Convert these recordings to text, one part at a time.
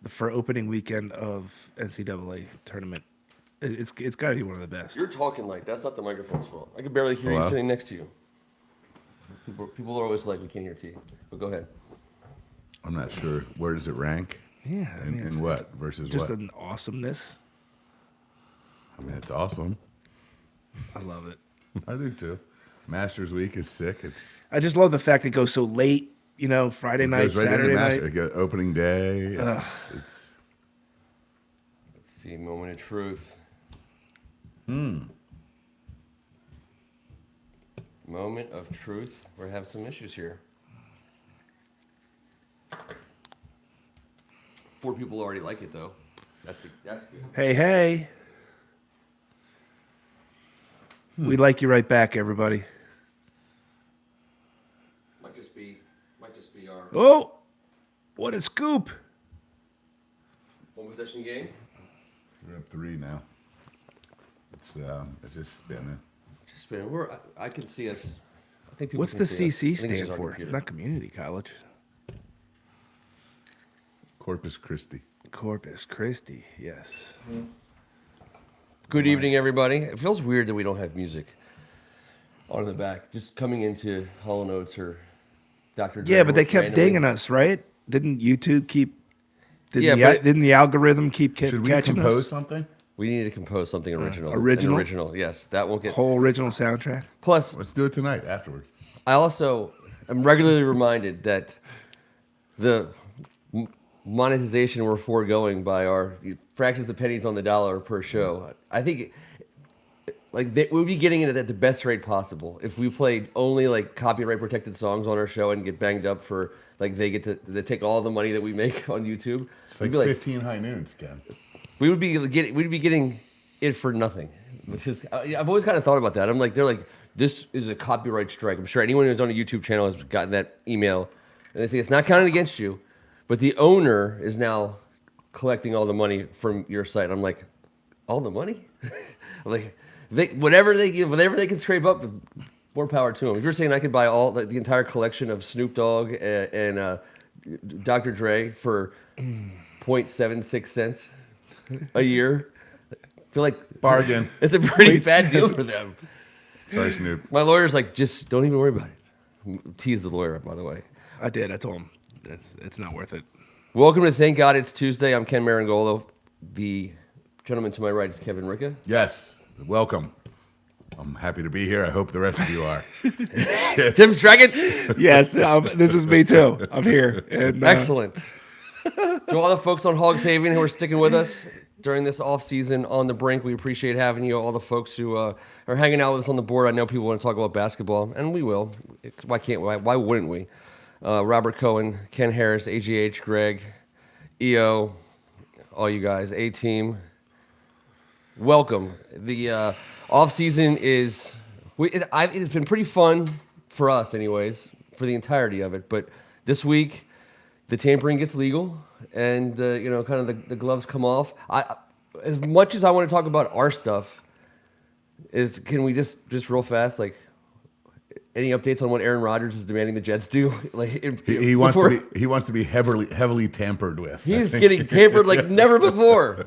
for opening weekend of NCAA tournament. It's got to be one of the best. You're talking like that's not the microphone's fault. I can barely hear you Hello? sitting next to you. People are always like, we can't hear T. But go ahead. I'm not sure. Where does it rank? Yeah, I mean, In what versus just what? an awesomeness. I mean, it's awesome. I love it. I do too. Masters Week is sick. I just love the fact it goes so late. Friday It night, goes right Saturday into night. It goes opening day. It's Let's see, moment of truth. Moment of truth. We have some issues here. 4 people already like it though. That's good. Hey. We like you right back, everybody. Might just be our Oh, what a scoop. one possession game. we're up 3 now. It's just spinning. Just spin. I can see us. I think people What's can the see us. CC I think it's stand just our for? computer. Not community college. Corpus Christi. Corpus Christi, yes. Good evening, everybody. It feels weird that we don't have music on the back. Just coming into Hall & Oates or Dr. Dre Yeah, but they kept randomly. dinging us, right? Didn't YouTube keep? Yeah, the, but- didn't the algorithm keep Should we catching compose us? something? We need to compose something original. original? An original, yes. That won't get... Whole original soundtrack. Plus, Let's do it tonight afterwards. I also am regularly reminded that the monetization we're foregoing by our fractions of pennies on the dollar per show, I think we'd be getting it at the best rate possible if we played only like copyright protected songs on our show and get banged up for like they take all the money that we make on YouTube. It's like We'd be 15 high noons, Ken. we'd be getting it for nothing. Which is I've always kind of thought about that. They're like, this is a copyright strike. I'm sure anyone who's on a YouTube channel has gotten that email, and they say it's not counted against you, but the owner is now collecting all the money from your site. I'm like, all the money? I'm like, whatever they can scrape up, more power to them. If you're saying I could buy all the entire collection of Snoop Dogg and Dr. Dre for 0.76 cents a year, I feel like Bargain. it's a pretty bad deal for them. Sorry, Snoop. My lawyer's like, just don't even worry about it. Tease the lawyer, by the way. I did. I told him it's not worth it. Welcome to Thank God It's Tuesday. I'm Ken Marangolo. The gentleman to my right is Kevin Ricca. Yes, welcome. I'm happy to be here. I hope the rest of you are. Tim Straggett. Yes, this is me too. I'm here. And, Excellent. To all the folks on Hogs Haven who are sticking with us during this off-season on the Brink, we appreciate having you. All the folks who are hanging out with us on the board. I know people want to talk about basketball, and we will. Why wouldn't we? Robert Cohen, Ken Harris, AGH, Greg, EO, all you guys, A-Team. Welcome. The off-season is... It's been pretty fun for us anyways, for the entirety of it. But this week, the tampering gets legal, and the gloves come off. As much as I want to talk about our stuff, can we just real fast, like, any updates on what Aaron Rodgers is demanding the Jets do? Like He wants to be heavily tampered with. He's getting tampered like never before.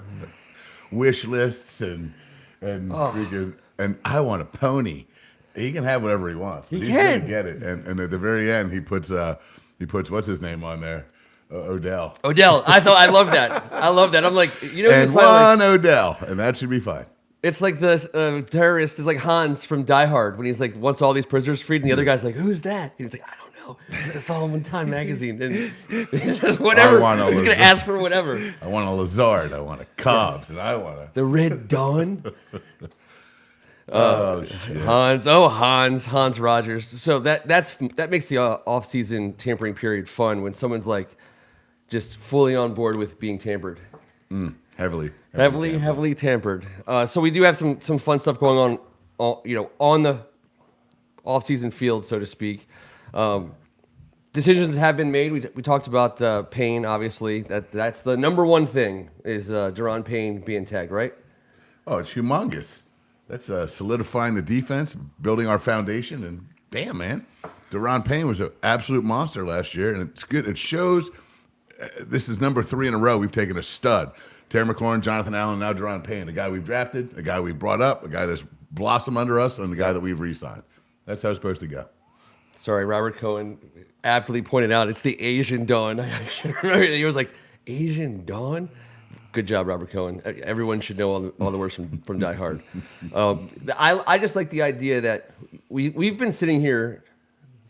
Wish lists and freaking, and I want a pony. He can have whatever he wants, but he's can. gonna get it. And at the very end, he puts what's his name on there, Odell. Odell, I love that. I'm like, And who's probably like, Odell, and that should be fine. it's like the terrorist is like Hans from Die Hard when he's like wants all these prisoners freed, and the other guy's like, who's that? And he's like, I don't know. I saw him in Time magazine, and it's just whatever. He's gonna ask for whatever. I want a Lazard. I want a Cobbs, and I want a The Red Dawn. oh shit. Hans Rogers. So that makes the off-season tampering period fun when someone's like just fully on board with being tampered. Heavily tampered. So we do have some fun stuff going on the off-season field, so to speak. Decisions have been made. We talked about Payne, obviously. That's the number one thing is Deron Payne being tagged, right? Oh, it's humongous. That's solidifying the defense, building our foundation, and damn, man, Deron Payne was an absolute monster last year, and it's good. It shows this is number 3 in a row. We've taken a stud. Terry McLaurin, Jonathan Allen, now Deron Payne. A guy we've drafted, a guy we've brought up, a guy that's blossomed under us, and the guy that we've re-signed. That's how it's supposed to go. Sorry, Robert Cohen aptly pointed out it's the Asian Dawn. I should remember. He was like, Asian Dawn? Good job, Robert Cohen. Everyone should know all the words from Die Hard. I just like the idea that we've been sitting here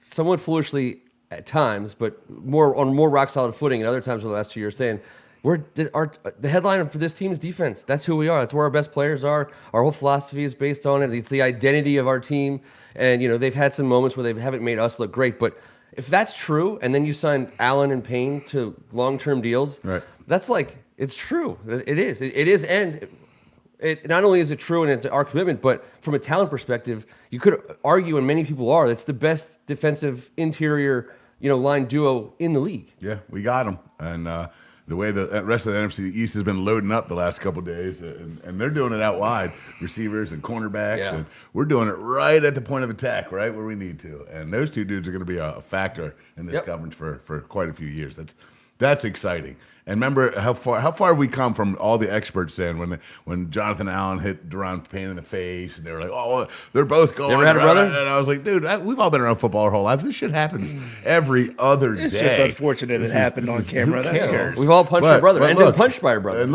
somewhat foolishly at times, but on more rock solid footing at other times over the last 2 years, saying the headline for this team is defense. That's who we are. That's where our best players are. Our whole philosophy is based on it. It's the identity of our team. And they've had some moments where they haven't made us look great, but if that's true, and then you sign Allen and Payne to long-term deals, right. That's like. It's true. It is. It is, and it not only is it true, and it's our commitment, but from a talent perspective, you could argue, and many people are, that's the best defensive interior, line duo in the league. Yeah, we got them, and the way the rest of the NFC East has been loading up the last couple of days, and they're doing it out wide, receivers and cornerbacks, and we're doing it right at the point of attack, right where we need to. And those two dudes are going to be a factor in this conference for quite a few years. That's exciting. And remember how far have we come from all the experts saying when Jonathan Allen hit Deron Payne in the face, and they were like, oh, they're both going. Never had a brother? And I was like, dude, we've all been around football our whole lives. This shit happens every other day. It's just unfortunate it happened on camera. Who That's cares? all. We've all punched our brother and been punched by our brother. And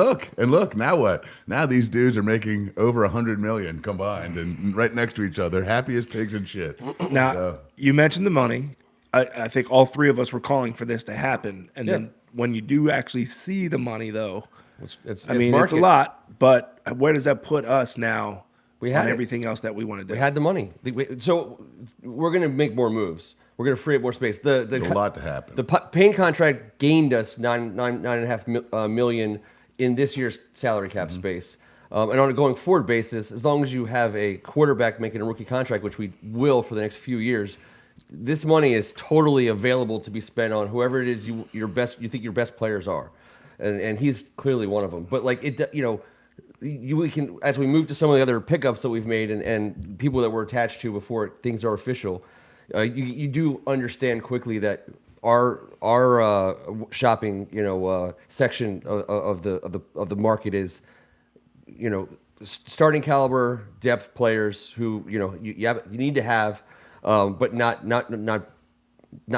look, now what? Now these dudes are making over $100 million combined and right next to each other, happy as pigs and shit. Now, you mentioned the money. I think all three of us were calling for this to happen. And then when you do actually see the money, though, it's a lot. But where does that put us now on everything else that we want to do? We had the money. So we're going to make more moves. We're going to free up more space. There's a lot to happen. The Payne contract gained us $9.5 million in this year's salary cap space. And on a going forward basis, as long as you have a quarterback making a rookie contract, which we will for the next few years, this money is totally available to be spent on whoever it is you think your best players are, and he's clearly one of them. But we can, as we move to some of the other pickups that we've made and people that we're attached to before things are official, you do understand quickly that our shopping section of the market is starting caliber depth players who you need to have. But not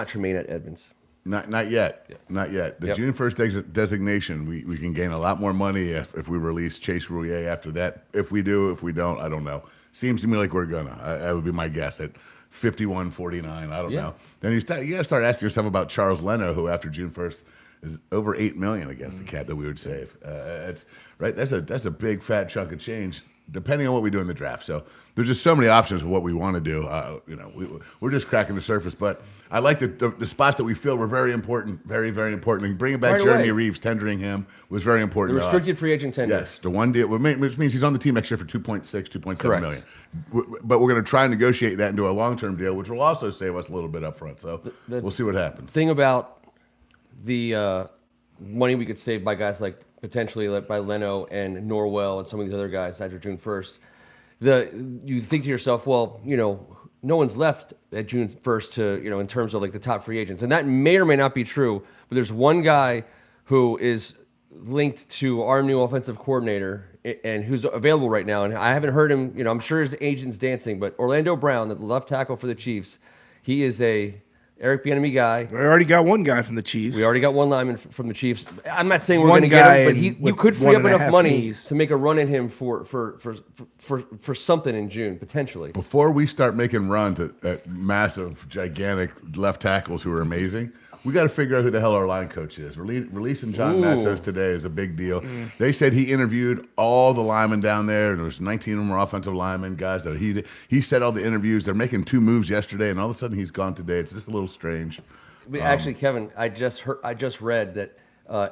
Tremaine at Edmonds. Not yet. Yeah. Not yet. The June 1st designation, we can gain a lot more money if we release Chase Rouillet after that. If we do, if we don't, I don't know. Seems to me like we're gonna. That would be my guess at 51-49. I don't know. Then you got to start asking yourself about Charles Leno, who after June 1st is over $8 million against the cap that we would save. It's right. That's a big fat chunk of change, depending on what we do in the draft. So there's just so many options of what we want to do. We're just cracking the surface. But I like the spots that we feel were very important, very, very important. And bringing back Jeremy Reeves, tendering him, was very important The restricted free agent tender. Yes, the one deal, which means he's on the team next year for 2.7 million. But we're going to try and negotiate that into a long-term deal, which will also save us a little bit up front. So we'll see what happens. Thing about the money we could save by guys like potentially by Leno and Norwell and some of these other guys after June 1st, you think to yourself, well, no one's left at June 1st to, in terms of like the top free agents. And that may or may not be true, but there's one guy who is linked to our new offensive coordinator and who's available right now. And I haven't heard him, I'm sure his agent's dancing, but Orlando Brown, the left tackle for the Chiefs, he is a Eric Bieniemy guy. We already got one guy from the Chiefs. We already got one lineman from the Chiefs. I'm not saying we're going to get him, but you could free up enough money to make a run at him for something in June, potentially. Before we start making runs at massive, gigantic left tackles who are amazing, we got to figure out who the hell our line coach is. Releasing John Matzos today is a big deal. They said he interviewed all the linemen down there, and there was 19 of them were offensive linemen, guys that he said all the interviews. They're making 2 moves yesterday, and all of a sudden he's gone today. It's just a little strange. Actually, Kevin, I just read that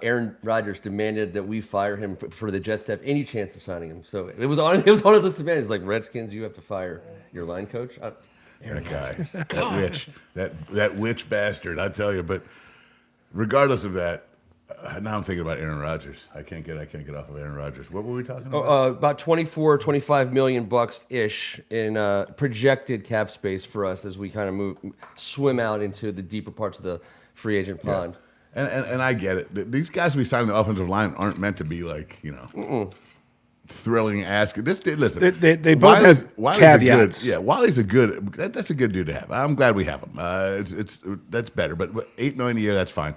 Aaron Rodgers demanded that we fire him for the Jets to have any chance of signing him. So it was on his list of demands. He's like, Redskins, you have to fire your line coach. That guy, that witch, that witch bastard, I tell you. But regardless of that, now I'm thinking about Aaron Rodgers. I can't get off of Aaron Rodgers. What were we talking about? About $25 million ish in projected cap space for us as we kind of swim out into the deeper parts of the free agent pond. And I get it. These guys we signed on the offensive line aren't meant to be like, thrilling ass. This dude, listen. They both have caveats. Wiley's a good. That's a good dude to have. I'm glad we have him. That's better. But $8 million a year, that's fine.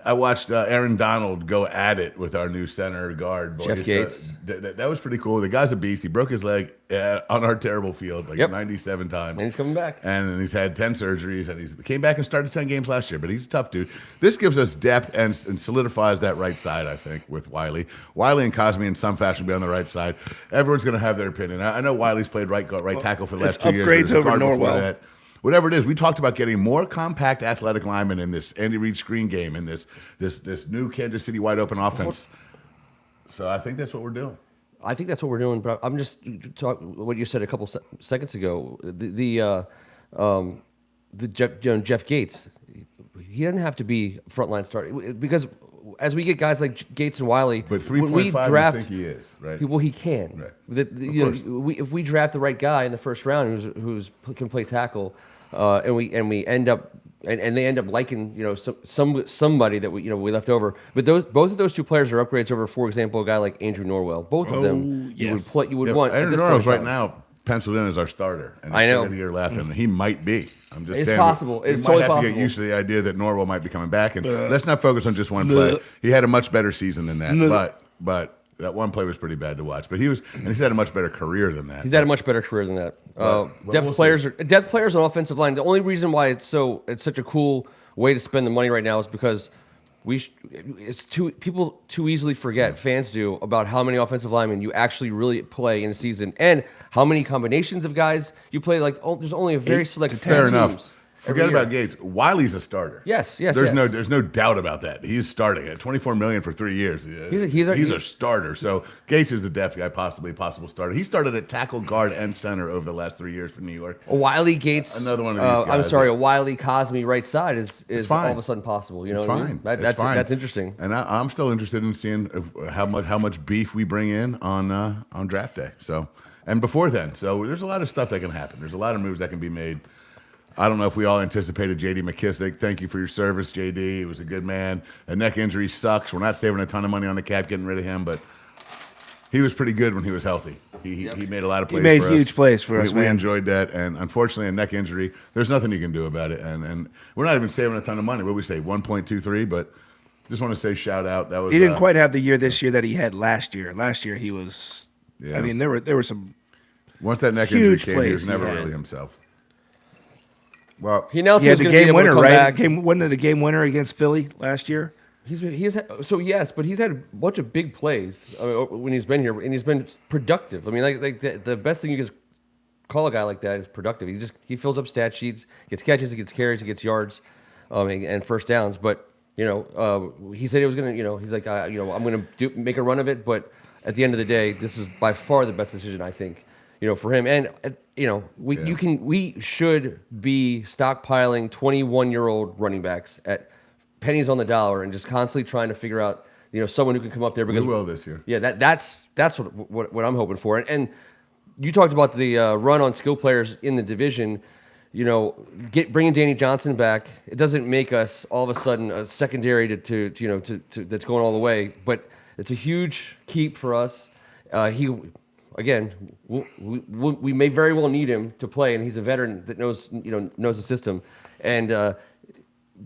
I watched Aaron Donald go at it with our new center guard. Jeff Gates. That was pretty cool. The guy's a beast. He broke his leg on our terrible field 97 times. And he's coming back. And he's had 10 surgeries, and he came back and started 10 games last year. But he's a tough dude. This gives us depth and solidifies that right side, I think, with Wiley. Wiley and Cosme in some fashion will be on the right side. Everyone's going to have their opinion. I know Wiley's played right tackle for the last 2 years. Upgrades over Norwell. Whatever it is, we talked about getting more compact athletic linemen in this Andy Reid screen game, in this new Kansas City wide open offense. So I think that's what we're doing. I think that's what we're doing. But I'm just what you said a couple seconds ago. Jeff Gates, he doesn't have to be frontline starter because as we get guys like Gates and Wiley, but 3.5, I think he is right. Well, he can. Right. If we draft the right guy in the first round who's can play tackle. And we end up and they end up liking somebody that we left over. But both of those two players are upgrades over, for example, a guy like Andrew Norwell. Both of them you would want. Andrew Norwell's right now penciled in as our starter. And I know. A year left, and he might be. I'm just saying. It's possible. It's totally possible. We might have to get used to the idea that Norwell might be coming back, and let's not focus on just one play. He had a much better season than that, but. That one play was pretty bad to watch, but he's had a much better career than that. He's had a much better career than that. Depth players on offensive line. The only reason why it's such a cool way to spend the money right now is because people too easily forget, fans do, about how many offensive linemen you actually really play in a season and how many combinations of guys you play. There's only a very select few fair enough. teams. Forget about Gates. Wiley's a starter. Yes. There's no doubt about that. He's starting at $24 million for 3 years. He's a starter. So Gates is the depth guy, possible starter. He started at tackle, guard, and center over the last 3 years for New York. A Wiley Gates. Another one of these guys. I'm sorry. A Wiley Cosme right side is all of a sudden possible. You know it's what fine. I mean? It's fine. That's interesting. And I'm still interested in seeing how much beef we bring in on draft day. So and before then. So there's a lot of stuff that can happen. There's a lot of moves that can be made. I don't know if we all anticipated J.D. McKissick. Thank you for your service, J.D. He was a good man. A neck injury sucks. We're not saving a ton of money on the cap getting rid of him, but he was pretty good when he was healthy. He made a lot of plays for us. He made huge plays for us, We enjoyed that, and unfortunately, a neck injury, there's nothing you can do about it. And we're not even saving a ton of money. What we say, 1.23, but just want to say shout out. That was he didn't quite have the year this year that he had last year. Last year he was. Yeah. I mean, there were some. Once that neck injury came, he was never really himself. Well, he had the game winner, right? Wasn't it a game winner against Philly last year? Yes, but he's had a bunch of big plays when he's been here, and he's been productive. I mean, the best thing you can call a guy like that is productive. He fills up stat sheets, gets catches, he gets carries, he gets yards, and first downs. But he said he was gonna, he's like, I'm gonna make a run of it. But at the end of the day, this is by far the best decision I think. For him, and we should be stockpiling 21-year-old running backs at pennies on the dollar and just constantly trying to figure out, someone who can come up there because we will this year. Yeah, that's what I'm hoping for. And you talked about the run on skill players in the division. Bringing Danny Johnson back, it doesn't make us all of a sudden a secondary to that's going all the way, but it's a huge keep for us. Again, we may very well need him to play, and he's a veteran that knows the system. And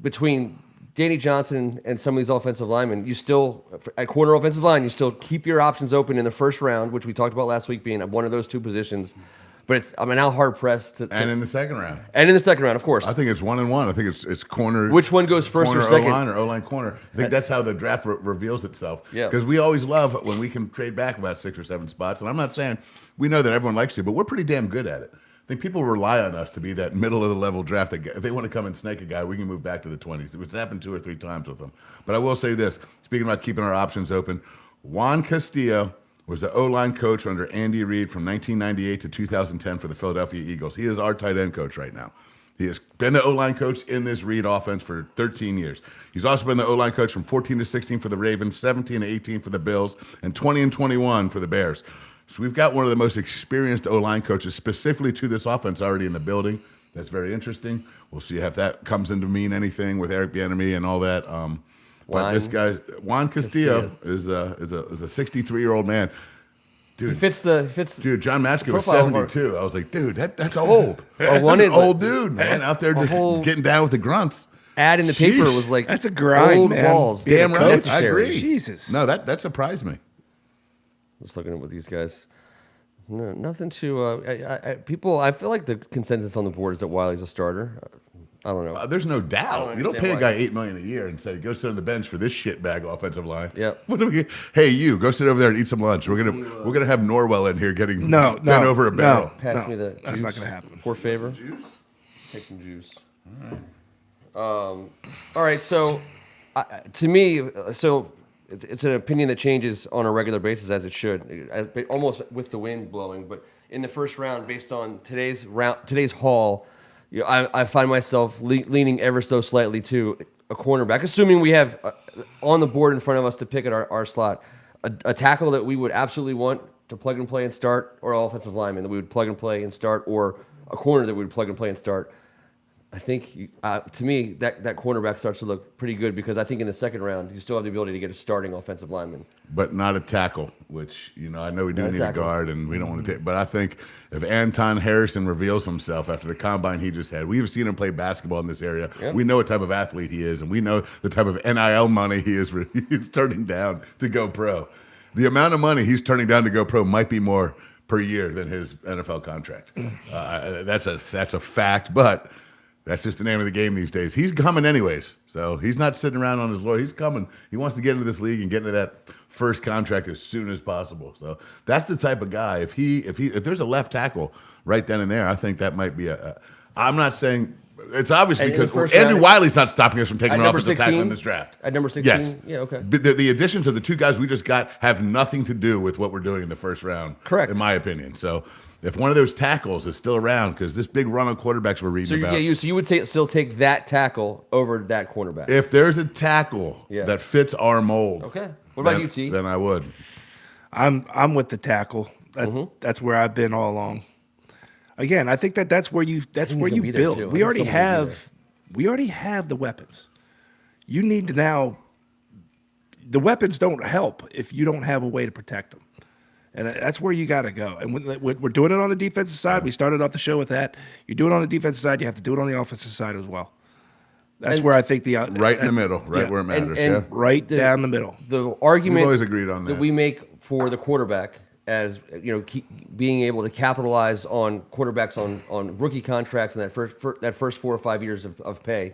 between Danny Johnson and some of these offensive linemen, you still, at corner offensive line, you still keep your options open in the first round, which we talked about last week being one of those two positions. But I'm now hard pressed to and in the second round. And in the second round, of course. I think it's 1 and 1. I think it's corner. Which one goes first or second? O-line or O-line corner. I think that's how the draft reveals itself. Yeah. Because we always love when we can trade back about 6 or 7 spots. And I'm not saying we know that everyone likes to, but we're pretty damn good at it. I think people rely on us to be that middle of the level draft. If they want to come and snake a guy, we can move back to the 20s. It's happened 2 or 3 times with them. But I will say this, speaking about keeping our options open, Juan Castillo was the O-line coach under Andy Reid from 1998 to 2010 for the Philadelphia Eagles. He is our tight end coach right now. He has been the O-line coach in this Reid offense for 13 years. He's also been the O-line coach from 14 to 16 for the Ravens, 17 to 18 for the Bills, and 20 and 21 for the Bears. So we've got one of the most experienced O-line coaches specifically to this offense already in the building. That's very interesting. We'll see if that comes into mean anything with Eric Bieniemy and all that. But this guy, Juan Castillo, is a 63-year-old man. Dude, he fits the dude, John Matsko was profile 72. I was like, dude, that's old. Or That's an old dude, man, out there just getting down with the grunts. Ad in the paper was like, that's a grind, old man. balls. Damn right, necessary. I agree. Jesus. No, that surprised me. Just looking at what these guys. No, nothing to. I feel like the consensus on the board is that Wiley's a starter. I don't know. There's no doubt. You don't pay a why. guy $8 million a year and say, go sit on the bench for this shitbag offensive line. Yep. What do we? Hey, you go sit over there and eat some lunch. We're gonna have Norwell in here getting bent over a barrel. Pass me the juice. That's not gonna happen. Pour favor. Juice. Take some juice. All right. So, to me, it's an opinion that changes on a regular basis, as it should, almost with the wind blowing. But in the first round, based on today's haul, I find myself leaning ever so slightly to a cornerback, assuming we have on the board in front of us to pick at our slot a tackle that we would absolutely want to plug and play and start, or an offensive lineman that we would plug and play and start, or a corner that we would plug and play and start. I think, to me, that cornerback starts to look pretty good, because I think in the second round, you still have the ability to get a starting offensive lineman. But not a tackle, which, I know we do need a guard, and we don't want to take. But I think if Anton Harrison reveals himself after the combine he just had, we've seen him play basketball in this area. Yep. We know what type of athlete he is, and we know the type of NIL money he's turning down to go pro. The amount of money he's turning down to go pro might be more per year than his NFL contract. That's a fact, but that's just the name of the game these days. He's coming anyways, so he's not sitting around on his laurels. He's coming. He wants to get into this league and get into that first contract as soon as possible. So that's the type of guy. If there's a left tackle right then and there, I think that might be I'm not saying it's obvious, because Andrew Wiley's not stopping us from taking an offensive tackle in this draft. At number 16? Yes. Yeah, okay. But the additions of the two guys we just got have nothing to do with what we're doing in the first round. Correct. In my opinion. So if one of those tackles is still around, because this big run on quarterbacks we're reading about. So you would still take that tackle over that cornerback? If there's a tackle that fits our mold. Okay. What about you, T? Then I would. I'm with the tackle. That's where I've been all along. Again, I think that's where you build. We already have the weapons. You need to now. The weapons don't help if you don't have a way to protect them. And that's where you got to go. And we're doing it on the defensive side. We started off the show with that. You do it on the defensive side, you have to do it on the offensive side as well. That's where I think right in the middle, where it matters. And right down the middle. The argument we've always agreed on that we make for the quarterback, as being able to capitalize on quarterbacks on rookie contracts and that first 4 or 5 years of pay.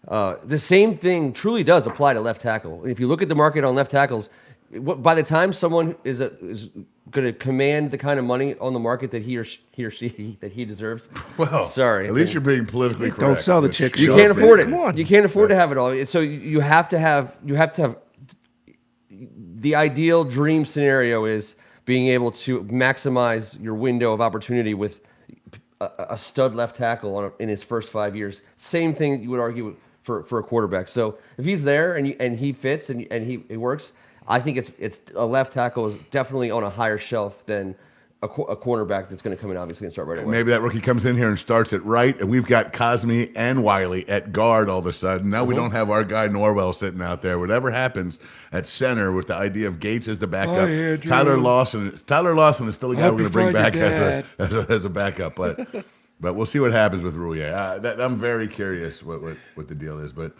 The same thing truly does apply to left tackle. If you look at the market on left tackles, by the time someone is going to command the kind of money on the market that he or she that he deserves, well, sorry, at least you're being politically correct. Don't sell the chick. You can't afford it. Come on. You can't afford to have it all. So you have to have the ideal dream scenario is being able to maximize your window of opportunity with a stud left tackle in his first 5 years. Same thing you would argue for a quarterback. So if he's there and he fits and he works, I think it's a left tackle is definitely on a higher shelf than a cornerback that's going to come in obviously and start right away. Maybe that rookie comes in here and starts it right, and we've got Cosme and Wiley at guard all of a sudden. Now we don't have our guy Norwell sitting out there. Whatever happens at center with the idea of Gates as the backup, Tyler Lawson is still a guy we're going to bring back as a backup, but we'll see what happens with Rouillet. I'm very curious what the deal is, but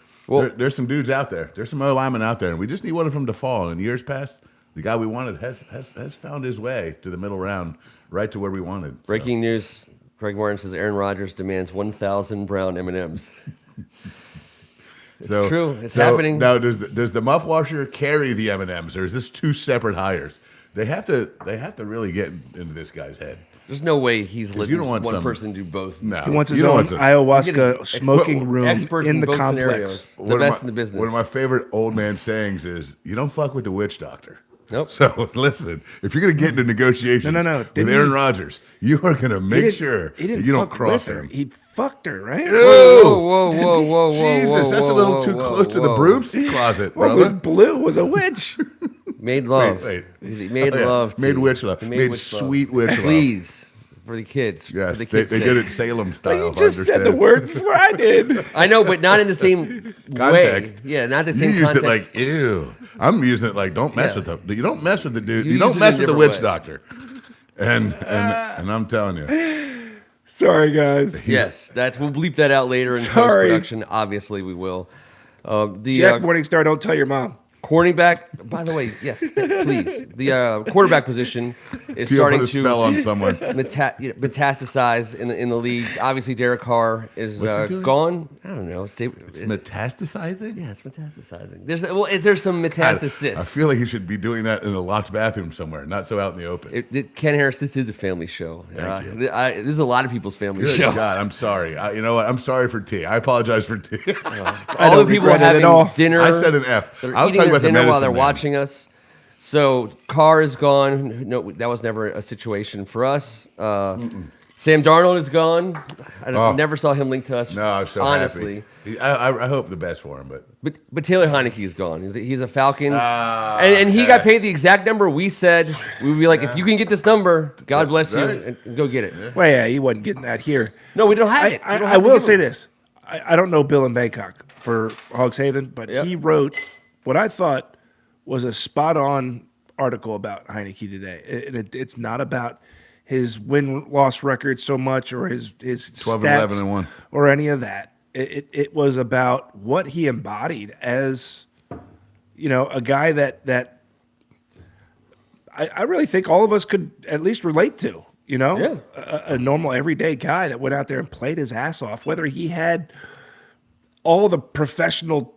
there's some dudes out there. There's some linemen out there, and we just need one of them to fall. In years past, the guy we wanted has found his way to the middle round, right to where we wanted. Breaking news: Craig Martin says Aaron Rodgers demands 1,000 brown M&Ms. It's true. It's happening. Now, does the muff washer carry the M&Ms, or is this two separate hires? They have to really get into this guy's head. There's no way he's letting one person do both. No, he wants his own ayahuasca smoking room in the complex. The best in the business. One of my favorite old man sayings is, "You don't fuck with the witch doctor." Nope. So listen, if you're going to get into negotiations with Aaron Rodgers, you are going to make sure that you don't cross him. He fucked her, right? Whoa. Jesus, that's a little too close to the broom's closet, brother. Blue was a witch. Made love. Wait. He made love. Made witch love. Made witch sweet love. witch love. Please. for the kids. Yes, for the they kids' did it Salem style. You just said the word before I did. I know, but not in the same Context. way. Yeah, not the You same used context. it like, ew. I'm using it like, don't mess Yeah. with the. You don't mess with the dude. You You use don't it mess in a with the different witch way. doctor. And I'm telling you, Sorry, guys. Yes, we'll bleep that out later in Sorry. post-production. Obviously, we will. Jack Morningstar, don't tell your mom. Cornerback, by the way, yes, please. The quarterback position is Tio starting put a spell on to someone. metastasize in the league. Obviously, Derek Carr is What's he doing? gone. I don't know. It's metastasizing. Yeah, it's metastasizing. There's some metastasis. I feel like he should be doing that in a locked bathroom somewhere, not so out in the open. Ken Harris, this is a family show. Thank you. This is a lot of people's family Good show. God, I'm sorry. You know what? I'm sorry for T. I apologize for T. All the people regret it at having all. dinner. I said an F. They're I was eating talking their about the dinner while medicine they're man. watching us. So Carr is gone. No, that was never a situation for us. Sam Darnold is gone. I never saw him linked to us. No, I'm so honestly. happy. I hope the best for him, but But Taylor Heineke is gone. He's a Falcon, and he got paid the exact number we said. We would be like, if you can get this number, God bless you, Right. and go get it. Well, yeah, he wasn't getting that here. No, we don't have it. We don't I have to will give say him. this. I don't know Bill in Bangkok for Hogs Haven, but Yep. he wrote what I thought was a spot-on article about Heineke today. It's not about his win-loss record so much or his 12 stats 11 and 1 or any of that. It was about what he embodied as, a guy that I really think all of us could at least relate to. Yeah. A normal everyday guy that went out there and played his ass off, whether he had all the professional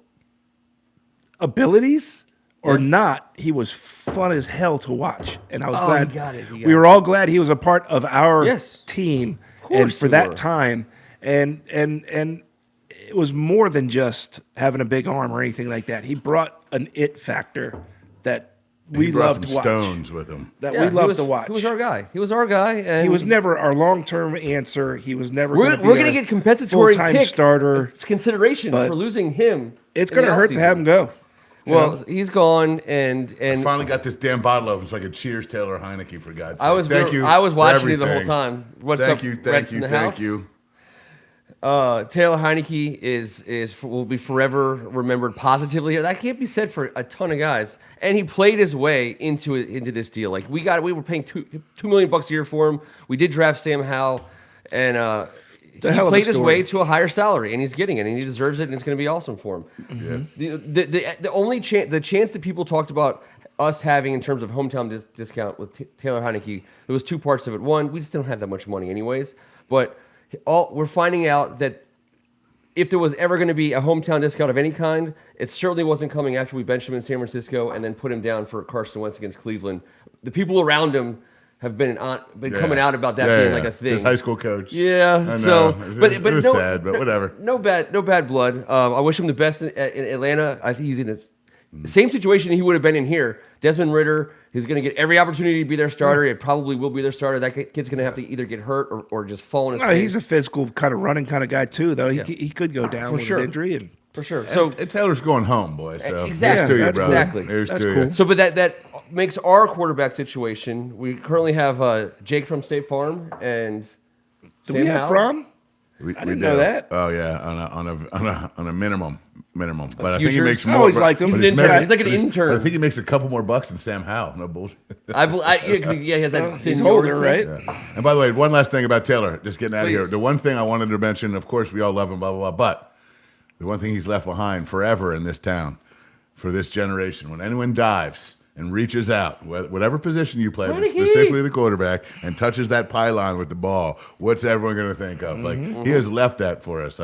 abilities or not, he was fun as hell to watch. And I was glad he got it. we were all glad he was a part of our team and course for we that were. time. And it was more than just having a big arm or anything like that. He brought an it factor that we he brought loved some to watch. stones with him. That Yeah, we he loved was- to watch. He was our guy. And He was never our long-term answer. He was never. We're going going to get compensatory full-time pick starter. consideration but for losing him. It's in going the to hurt to offseason. have him go. Well, he's gone, and I finally got this damn bottle open so I could cheers Taylor Heineke for God's sake. I was Thank you. I was for watching you the whole everything. time. What's Thank up, you, Reds in the house? you. Taylor Heineke will be forever remembered positively here. That can't be said for a ton of guys. And he played his way into this deal. Like we were paying $2 million a year for him. We did draft Sam Howell, and he hell of a played his story. way to a higher salary, and he's getting it, and he deserves it, and it's going to be awesome for him. Yeah. The only chance that people talked about us having in terms of hometown discount with Taylor Heineke, there was two parts of it. One, we just don't have that much money anyways, but we're finding out that if there was ever going to be a hometown discount of any kind, it certainly wasn't coming after we benched him in San Francisco and then put him down for Carson Wentz against Cleveland. The people around him have been coming out about that being like a thing. His high school coach. Yeah, I know. so it was sad, but whatever. No bad blood. I wish him the best in Atlanta. I think he's in the same situation he would have been in here. Desmond Ridder, he's going to get every opportunity to be their starter. It probably will be their starter. That kid's going to have to either get hurt or just fall in his No, face. he's a physical kind of running kind of guy too, though. He could go down with sure. an injury, and for sure. So So Taylor's going home, boy. So Exactly. here's to you, That's brother. exactly. Here's That's to cool. you. So, but that makes our quarterback situation. We currently have Jake from State Farm and do Sam we have Howell. from? We didn't do. know that. Oh yeah, on a minimum. But I think he Futures? makes I more. always but- liked him. but He's an intern. He's like an but intern. I think he makes a couple more bucks than Sam Howell. No bullshit. He has that. He's seniority. older, right? Yeah. And by the way, one last thing about Taylor, just getting out of here. Please. The one thing I wanted to mention, of course, we all love him, blah, blah, blah, but the one thing he's left behind forever in this town for this generation, when anyone dives and reaches out, whatever position you play, but Heineke. specifically the quarterback, and touches that pylon with the ball, what's everyone going to think of? Like, he has left that for us.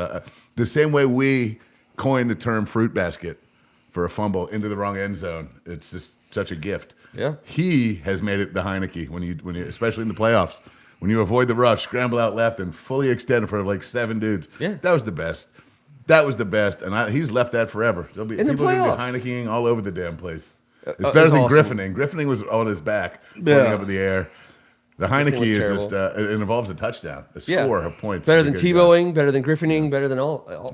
The same way we coined the term fruit basket for a fumble into the wrong end zone. It's just such a gift. Yeah. He has made it the Heineke when you especially in the playoffs, when you avoid the rush, scramble out left, and fully extend in front of like 7 dudes. Yeah. That was the best. That was the best, and he's left that forever. There'll be In the people are gonna playoffs. be Heinekeing all over the damn place. It's it's better than awesome. Griffining. Griffining was on his back, pointing Yeah. up in the air. The Heineke was is terrible. just it involves a touchdown, a Yeah. score of points. Better to than be good Tebowing, better than Griffining, better than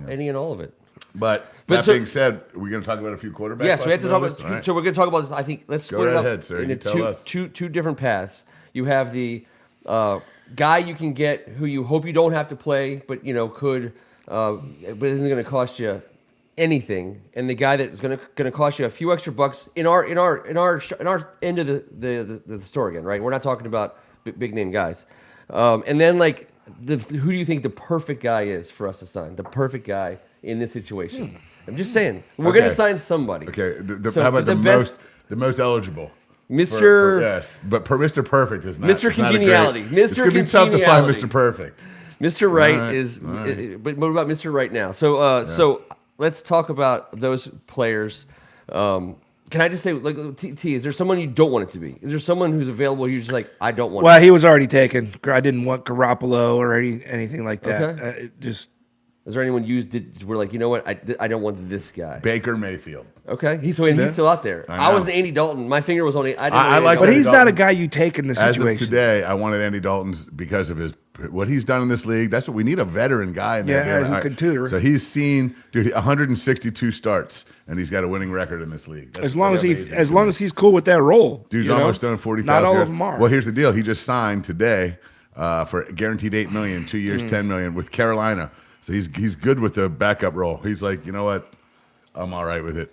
any and all of it. guys. But that so- being said, we're going to talk about a few quarterbacks. Yeah, so we have to talk about. All right. So we're going to talk about this. I think let's Go split it right up ahead, sir. into You tell us. two different paths. You have the Guy you can get who you hope you don't have to play, but could, but isn't going to cost you anything, and the guy that's going to cost you a few extra bucks in our end of the store again, right? We're not talking about big name guys, and then like who do you think the perfect guy is for us to sign? The perfect guy in this situation. I'm just saying we're going to sign somebody. Okay, how about the most eligible? Mr. Yes, but Mr. Perfect is not. Mr. Congeniality. It's going to be tough to find Mr. Perfect. Mr. Right is. But what about Mr. Right now? So let's talk about those players. Can I just say, like, T, is there someone you don't want it to be? Is there someone who's available you're just like, I don't want? Well, he was already taken. I didn't want Garoppolo or anything like that. Okay. Is there anyone you were like, you know what, I don't want this guy? Baker Mayfield. Okay, he's still out there. I wasn't Andy Dalton. My finger was on it. I like, but he's not a guy you take in the situation. As of today, I wanted Andy Dalton's because of what he's done in this league. That's what we need, a veteran guy in there. Yeah, who can tutor. So he's seen 162 starts, and he's got a winning record in this league. As long as he's cool with that role. Dude's almost done 40,000. Not all of them are. Well, here's the deal. He just signed today for guaranteed $8 million, 2 years, $10 million with Carolina. So he's good with the backup role. He's like, you know what, I'm all right with it.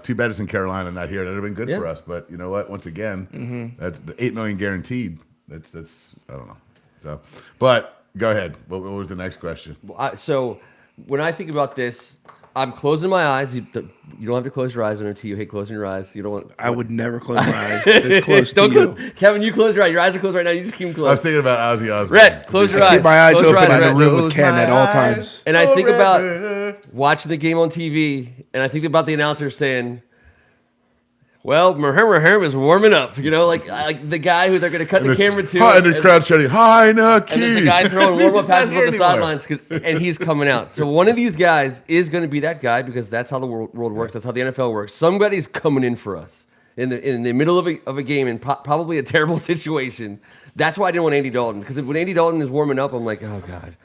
Too bad it's in Carolina, not here. That'd have been good for us. But you know what? Once again, that's the $8 million guaranteed. That's I don't know. So, but go ahead. What was the next question? So when I think about this, I'm closing my eyes. You don't have to close your eyes until you hate closing your eyes. You don't want. I would never close my eyes this close to you. Kevin, you close your eyes. Your eyes are closed right now. You just keep them closed. I was thinking about Ozzy Osbourne. Red, close your eyes. Keep my eyes open in the room with Ken at all times. And I think about watching the game on TV, and I think about the announcer saying, well, Maher is warming up. Like the guy who they're going to cut the camera to. And the crowd shouting, Heineke. And there's a guy throwing warm-up passes on the sidelines, and he's coming out. So one of these guys is going to be that guy because that's how the world works. That's how the NFL works. Somebody's coming in for us in the middle of a game in probably a terrible situation. That's why I didn't want Andy Dalton, because when Andy Dalton is warming up, I'm like, oh, God.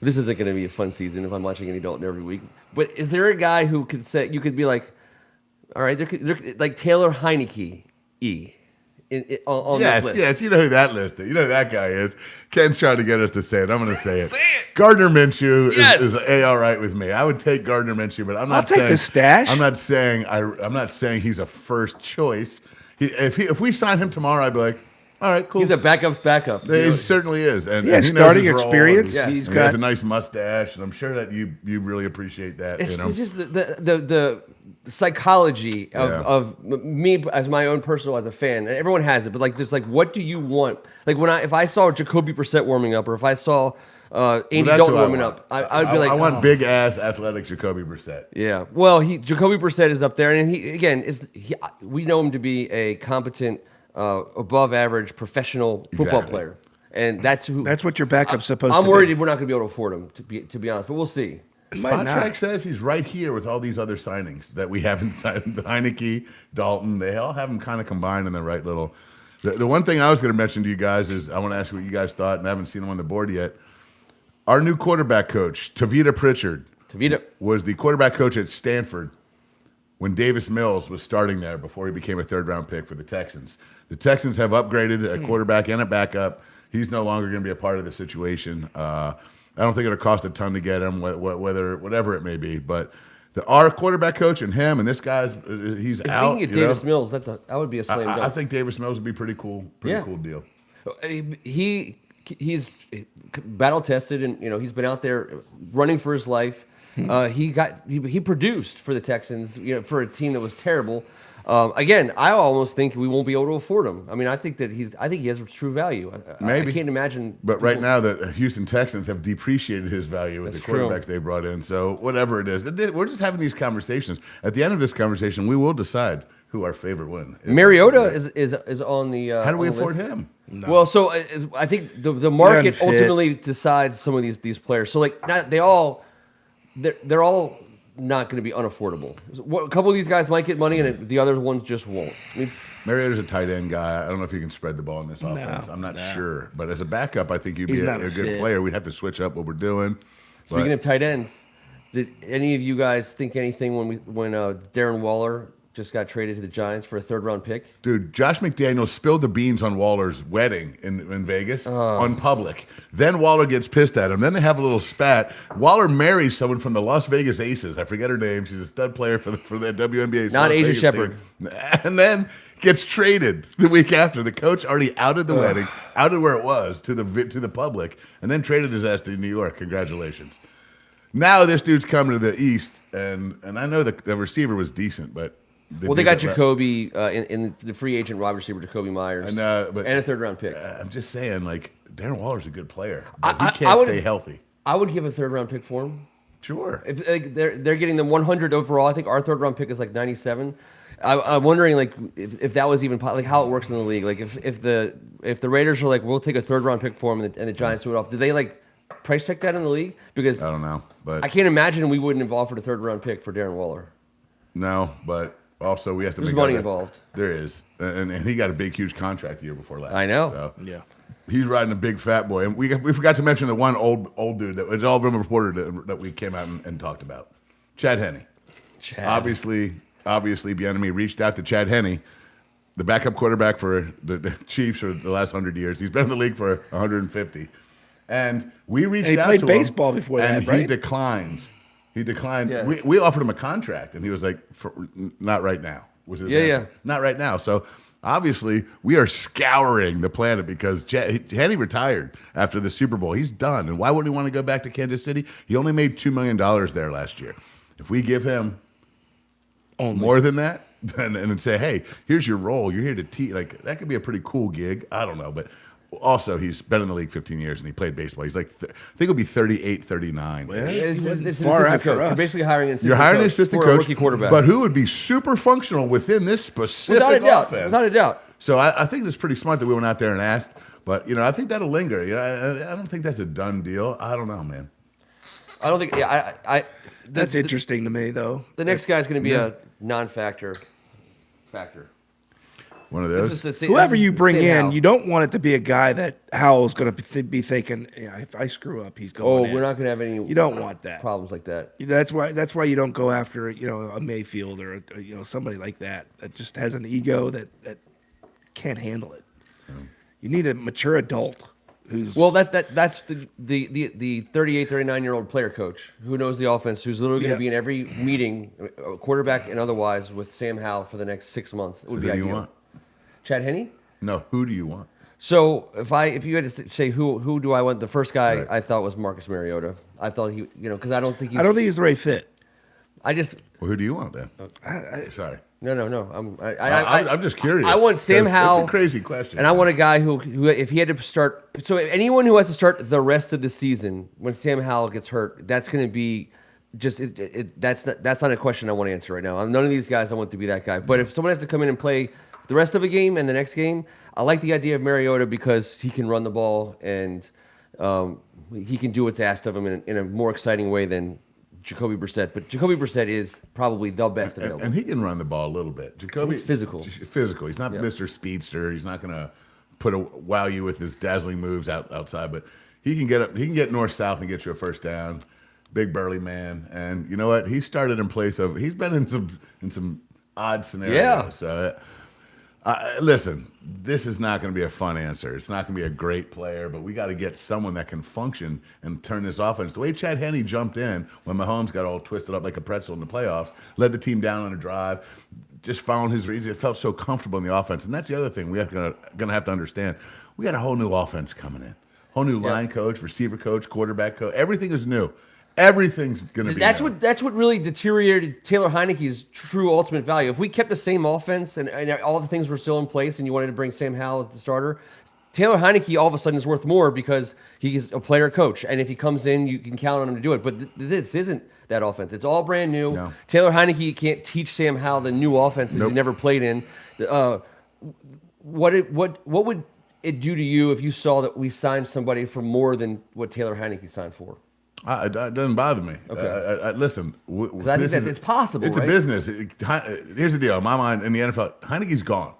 This isn't going to be a fun season if I'm watching Andy Dalton every week. But is there a guy who could say, you could be like, all right, they're like Taylor Heineke on this list. Yes, you know who that list is. You know who that guy is. Ken's trying to get us to say it. I'm going to say it. Gardner Minshew is all right with me. I would take Gardner Minshew, but I'm not saying. I'll take the stash. I'm not saying he's a first choice. If we sign him tomorrow, I'd be like, all right, cool. He's a backup's backup. He certainly is. And he starting knows his experience. Role, and he has a nice mustache, and I'm sure that you really appreciate that. It's just the psychology of me as my own personal as a fan. And everyone has it, but what do you want? Like if I saw Jacoby Brissett warming up, or if I saw Andy Dalton warming up, I would be like, I want big ass athletic Jacoby Brissett. Yeah, well, Jacoby Brissett is up there, and we know him to be a competent, above average professional football player, and that's what your backup's supposed to be. I'm worried we're not going to be able to afford him, to be honest, but we'll see. Spotrac says he's right here with all these other signings that we haven't signed. Heineke, Dalton, they all have them kind of combined in the right little. The one thing I was going to mention to you guys is I want to ask you what you guys thought, and I haven't seen him on the board yet. Our new quarterback coach, Tavita Pritchard, was the quarterback coach at Stanford when Davis Mills was starting there before he became a third-round pick for the Texans. The Texans have upgraded a quarterback and a backup. He's no longer going to be a part of the situation. I don't think it'll cost a ton to get him, whatever it may be. But our quarterback coach and him and this guy's he's if out. We can get Davis Mills, that would be a slam dunk. I think Davis Mills would be pretty cool. Cool deal. He's battle tested, and he's been out there running for his life. He produced for the Texans, for a team that was terrible. Again, I almost think we won't be able to afford him. I mean, I think he has true value. Maybe. I can't imagine. But right now, the Houston Texans have depreciated his value with the quarterbacks they brought in. So whatever it is, we're just having these conversations. At the end of this conversation, we will decide who our favorite one is. Mariota is on the. How do we afford him? No. Well, so I think the market ultimately decides some of these players. So they're all not going to be unaffordable. A couple of these guys might get money, and the other ones just won't. Mariota's a tight end guy. I don't know if he can spread the ball in this offense. I'm not sure. But as a backup, I think you'd be a good player. We'd have to switch up what we're doing. Speaking of tight ends, did any of you guys think anything when Darren Waller just got traded to the Giants for a 3rd-round pick. Dude, Josh McDaniels spilled the beans on Waller's wedding in Vegas on public. Then Waller gets pissed at him. Then they have a little spat. Waller marries someone from the Las Vegas Aces. I forget her name. She's a stud player for the WNBA. Not Asia Shepherd. And then gets traded the week after. The coach already outed the wedding, outed where it was to the public, and then traded his ass to New York. Congratulations. Now this dude's coming to the East, and I know the receiver was decent, but they got Jacoby in the free agent wide receiver Jacoby Myers, and a 3rd-round pick. I'm just saying, like Darren Waller's a good player, but he can't stay healthy. I would give a 3rd-round pick for him. Sure. If they're getting them 100 overall, I think our 3rd-round pick is like 97. I'm wondering like if that was even like how it works in the league. Like if the Raiders are like, we'll take a 3rd-round pick for him, and the Giants do it off. Do they like price check that in the league? Because I don't know, but I can't imagine we wouldn't have offered a 3rd-round pick for Darren Waller. No, but also we have to There's make money involved. There is, and he got a big, huge contract the year before last. I know. So Yeah. He's riding a big fat boy, and we forgot to mention the one old dude that was all of them reported that we came out and talked about, Chad Henne. Obviously, Bieniemy reached out to Chad Henne, the backup quarterback for the Chiefs for the last 100 years. He's been in the league for 150, and we reached out to him. He played baseball before that, and right? he declined. He declined. Yes. We offered him a contract, and he was like, "Not right now." Was his answer. Not right now. So obviously, we are scouring the planet because Henne retired after the Super Bowl. He's done, and why wouldn't he want to go back to Kansas City? He only made $2 million there last year. If we give him more than that, and say, "Hey, here's your role. You're here to teach." Like that could be a pretty cool gig. I don't know, but. Also, he's been in the league 15 years, and he played baseball. He's like, I think he'll be 38, 39. Well, It's an far assistant after coach. us. You're basically hiring an assistant You're hiring an coach assistant for a coach, rookie quarterback. but who would be super functional within this specific offense. Without a doubt. So I think it's pretty smart that we went out there and asked. But, I think that'll linger. I don't think that's a done deal. I don't know, man. I don't think. Yeah, That's interesting to me, though. The next guy's going to be a non-factor. One of those. Whoever you bring in, you don't want it to be a guy that Howell's going to be thinking, if I screw up, he's going in. We're not going to have any. You don't want that. Problems like that. That's why you don't go after a Mayfield or somebody like that just has an ego that can't handle it. You need a mature adult who's that's the 38, 39-year-old player coach who knows the offense, who's literally going to be in every meeting, quarterback and otherwise, with Sam Howell for the next 6 months. It would be ideal. Who do you want? Chad Henne? No, who do you want? So if you had to say who do I want, the first guy I thought was Marcus Mariota. I thought he, because I don't think he's the right fit. Well, who do you want then? Sorry. No. I'm just curious. I want Sam Howell. It's a crazy question. And I want a guy who if he had to start, so anyone who has to start the rest of the season when Sam Howell gets hurt, that's going to be just that's not a question I want to answer right now. None of these guys I want to be that guy. But if someone has to come in and play the rest of a game and the next game, I like the idea of Mariota because he can run the ball and he can do what's asked of him in a more exciting way than Jacoby Brissett. But Jacoby Brissett is probably the best available. And he can run the ball a little bit. Jacoby, he's physical. He's not Mr. Speedster. He's not going to wow you with his dazzling moves outside. But he can get up. He can get north-south and get you a first down. Big burly man. And you know what? He started in place of. He's been in some odd scenarios. Yeah. So. Listen, this is not going to be a fun answer. It's not going to be a great player, but we got to get someone that can function and turn this offense. The way Chad Henne jumped in when Mahomes got all twisted up like a pretzel in the playoffs, led the team down on a drive, just found his reads. It felt so comfortable in the offense. And that's the other thing we're going to have to understand. We got a whole new offense coming in. Whole new line coach, receiver coach, quarterback coach. Everything is new. Everything's going to be that's new. That's what really deteriorated Taylor Heineke's true ultimate value. If we kept the same offense and all the things were still in place and you wanted to bring Sam Howell as the starter, Taylor Heineke all of a sudden is worth more because he's a player coach. And if he comes in, you can count on him to do it. But this isn't that offense. It's all brand new. No. Taylor Heineke can't teach Sam Howell the new offense that he never played in. What would it do to you if you saw that we signed somebody for more than what Taylor Heineke signed for? It doesn't bother me. Okay. Listen, I think it's possible. It's right? a business. Here's the deal. In my mind, in the NFL, Heineke's gone.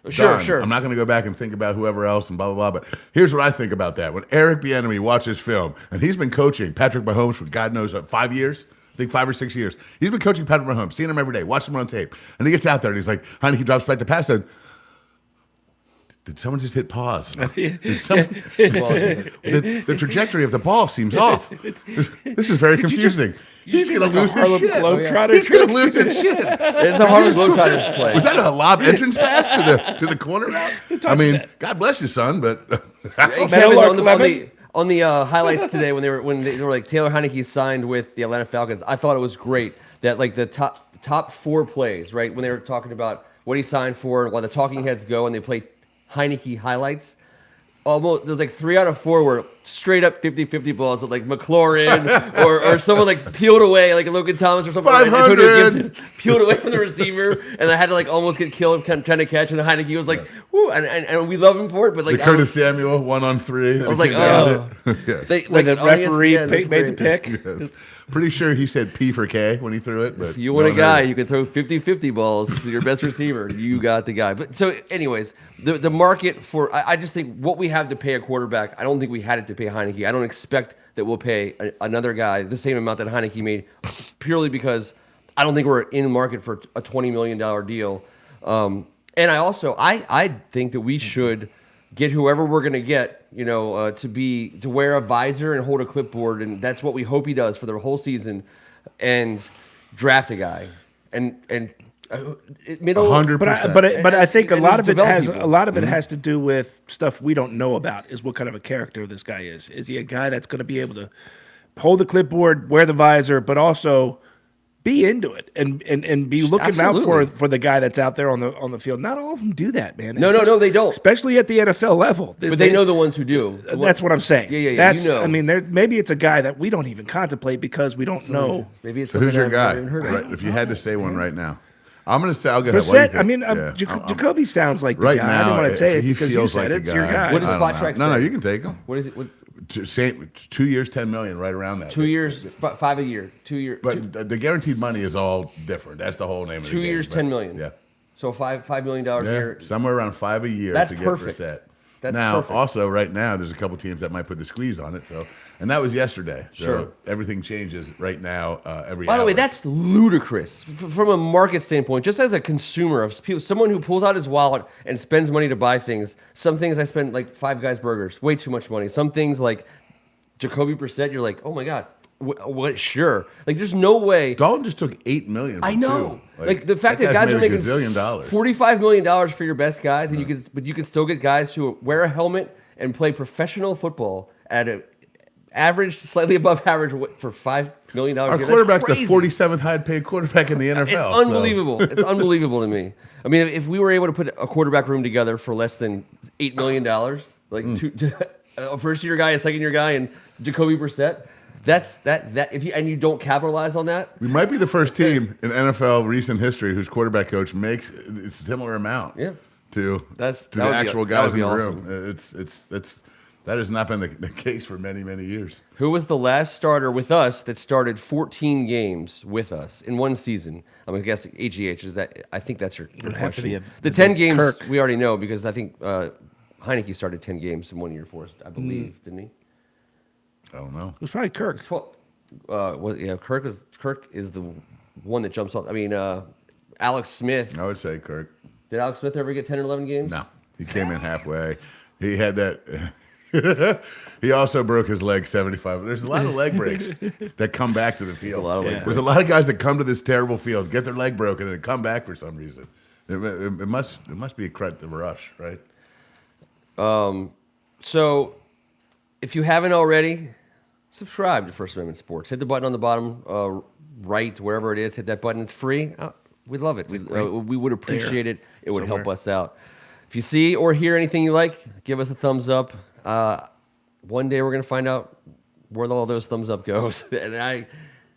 Sure. I'm not going to go back and think about whoever else and blah, blah, blah. But here's what I think about that. When Eric Bieniemy watches film, and he's been coaching Patrick Mahomes for God knows what, 5 years, think 5 or 6 years. He's been coaching Patrick Mahomes, seeing him every day, watching him on tape. And he gets out there and he's like, Heineke drops back to pass. And did someone just hit pause? The trajectory of the ball seems off. This is very confusing. He's going to lose his shit. He's going to lose his shit. It's a Harlem Globetrotters play. Was that a lob entrance pass to the corner route? I mean, God bless you, son, but Kevin, on the highlights today when they were like Taylor Heineke signed with the Atlanta Falcons, I thought it was great that like the top 4 plays, right, when they were talking about what he signed for and while the talking heads go and they play Heineke highlights. Almost there's like 3 out of 4 were straight up 50-50 balls that like McLaurin or someone like peeled away, like Logan Thomas or something. 500. Like Antonio Gibson peeled away from the receiver, and I had to like almost get killed trying to catch. And Heineke was like, "Whoo!" And we love him for it, but like the Curtis Samuel 1-on-3. I was like, "Oh." When the referee made the pick. Yes. Pretty sure he said P for K when he threw it. But if you want a guy, you can throw 50-50 balls to your best receiver. You got the guy. But so, anyways, the market for I just think what we have to pay a quarterback. I don't think we had it to pay Heineke. I don't expect that we'll pay another guy the same amount that Heineke made, purely because I don't think we're in the market for a $20 million deal. And I think that we should get whoever we're going to get, to wear a visor and hold a clipboard, and that's what we hope he does for the whole season, and draft a guy, and middle 100%. But I think a lot of it Mm-hmm. has to do with stuff we don't know about. Is what kind of a character this guy is. Is he a guy that's going to be able to hold the clipboard, wear the visor, but also be into it and be looking out for the guy that's out there on the field. Not all of them do that, man. No, they don't. Especially at the NFL level. But they know the ones who do. That's what I'm saying. Yeah. That's, I mean, maybe it's a guy that we don't even contemplate because we don't know. Maybe it's So who's your I've guy? never even heard of. Right, if you had to say one right now, I'm going to say I'll go ahead. Brissett, I mean, Jacoby sounds like the right guy. now, I didn't want to say it he because you feels said like it's the your guy. What does I don't Spot know. Track No, say? you can take him. What is it? 2 years, $10 million, right around that. 2 years, 5 a year. 2 years. But the guaranteed money is all different. That's the whole name of the 2 game. years, but- $10 million. Yeah. So $5 million a year. Somewhere around $5 a year That's to get perfect. Brissett. That's now, perfect. also right now, there's a couple teams that might put the squeeze on it. So, and that was yesterday. So Sure. everything changes right now. Every By the hour. way, that's ludicrous from a market standpoint. Just as a consumer of someone who pulls out his wallet and spends money to buy things. Some things I spend like Five Guys burgers, way too much money. Some things like Jacoby Brissett, you're like, oh my god, what? Sure, like there's no way. Dalton just took $8 million. I know, like the fact that guy's guys are made making $1 gazillion. $45 million for your best guys, and you can still get guys who wear a helmet and play professional football at an average, slightly above average for $5 million. Our quarterback's the 47th highest paid quarterback in the NFL. It's unbelievable. It's unbelievable to me. I mean, if we were able to put a quarterback room together for less than $8 million, like a first-year guy, a second-year guy, and Jacoby Brissett, that's if you don't capitalize on that, We might be the first team in NFL recent history whose quarterback coach makes a similar amount. Yeah. To That the would be- actual that guys would in be the awesome. room. That has not been the case for many, many years. Who was the last starter with us that started 14 games with us in one season? I'm gonna guess AGH is that. I think that's your would have to question. be The 10 games Kirk. we already know because I think Heineke started 10 games in 1 year for us. I believe, didn't he? I don't know. It was probably Kirk. 12. Kirk is the one that jumps off. I mean, Alex Smith. I would say Kirk. Did Alex Smith ever get 10 or 11 games? No, he came in halfway. He had that. He also broke his leg 75. There's a lot of leg breaks that come back to the field. a lot of leg There's a lot of guys that come to this terrible field, get their leg broken, and then come back for some reason. It must be a credit to Rush, right? So, if you haven't already, subscribe to First Amendment Sports. Hit the button on the bottom right, wherever it is. Hit that button. It's free. We'd love it. We would appreciate it. It would help us out. If you see or hear anything you like, give us a thumbs up. One day we're gonna find out where all those thumbs up goes, and I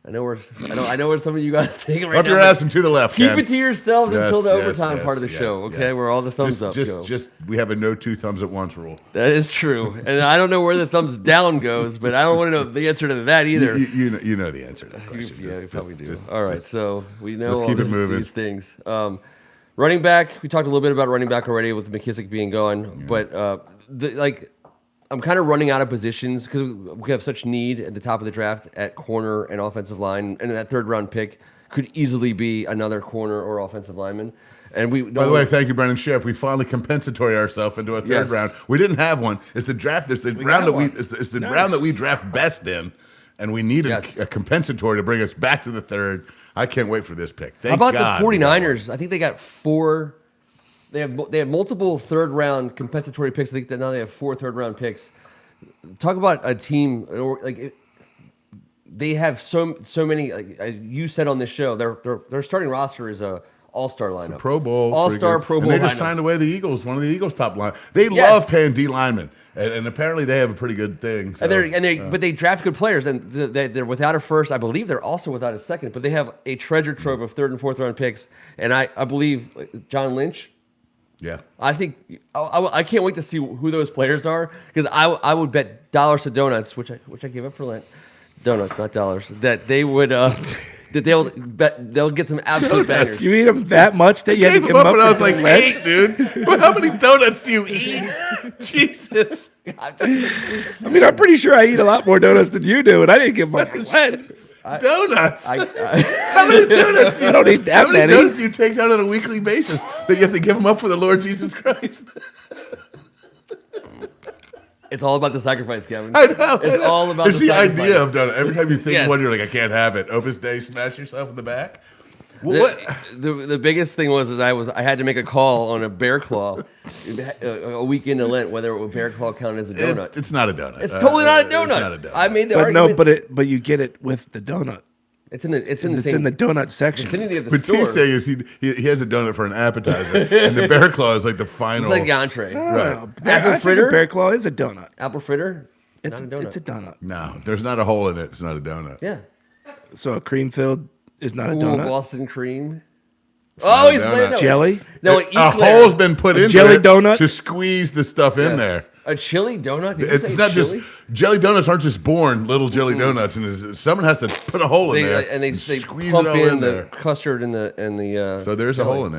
know where some of you guys are thinking right Up now. your but ass and to the left. Keep Ken. it to yourselves Yes, until the yes, overtime yes, part of the yes, show, okay? yes. Where all the thumbs up go. Just we have a no two thumbs at once rule. That is true, and I don't know where the thumbs down goes, but I don't want to know the answer to that either. You know the answer to that You- question. yeah, you probably do. just- All right, just- so we know let's all keep it these, moving. these things. Running back, we talked a little bit about running back already with McKissick being gone, but I'm kind of running out of positions because we have such need at the top of the draft at corner and offensive line, and that 3rd round pick could easily be another corner or offensive lineman. And by the way, thank you, Brendan Schiff. We finally compensatory ourselves into a 3rd round. We didn't have one. It's the draft. It's the round that round that we draft best in, and we needed a compensatory to bring us back to the 3rd. I can't wait for this pick. Thank How about God the 49ers? I think they got 4. They have multiple 3rd round compensatory picks. I think that now they have 4 3rd round picks. Talk about a team they have so many. Like you said on this show, their starting roster is a all-star lineup. Pro Bowl. All-star Pro Bowl And they just lineup. signed away the Eagles, one of the Eagles' top line. They love paying D linemen. And apparently they have a pretty good thing. So, but they draft good players, and they're without a first. I believe they're also without a second, but they have a treasure trove of 3rd and 4th round picks. And I believe John Lynch. Yeah. I think I can't wait to see who those players are, because I would bet dollars to donuts, which I gave up for Lent. Donuts, not dollars. That they would that they'll get some absolute bangers. You eat them that much that you had to give them up when I was like Lent? 8, dude. How many donuts do you eat? Jesus. I mean, I'm pretty sure I eat a lot more donuts than you do, and I didn't give them up for Lent. Donuts. I How many donuts? I don't eat that How many many. donuts do you take down on a weekly basis that you have to give them up for the Lord Jesus Christ? It's all about the sacrifice, Kevin. I know. It's all about It's the the sacrifice. idea of donut. Every time you think Yes. one, you're like, I can't have it. Opus Day, smash yourself in the back. The biggest thing was I had to make a call on a bear claw a week into Lent whether a bear claw counted as a donut. It's not a donut. It's totally not a donut. It's not a donut. I made the But argument. no, but you get it with the donut. It's in the It's same in the donut section. vicinity of the But store. he's saying is he has a donut for an appetizer, and the bear claw is like the final. It's like the entree. Right. I Apple think a fritter? bear claw is a donut. Apple fritter. It's not a donut. it's a donut. No, if there's not a hole in it, it's not a donut. Yeah. So a cream filled is not a Ooh, donut. Boston cream. not Oh, a he's donut. no, Jelly? No, A eclair. hole's been put in jelly there donut? to squeeze the stuff in there. A chili donut? Did you It's say not chili? just jelly donuts aren't just born little jelly donuts, and someone has to put a hole in there And they squeeze pump it all in in the there. custard and the. So there's a jelly. hole in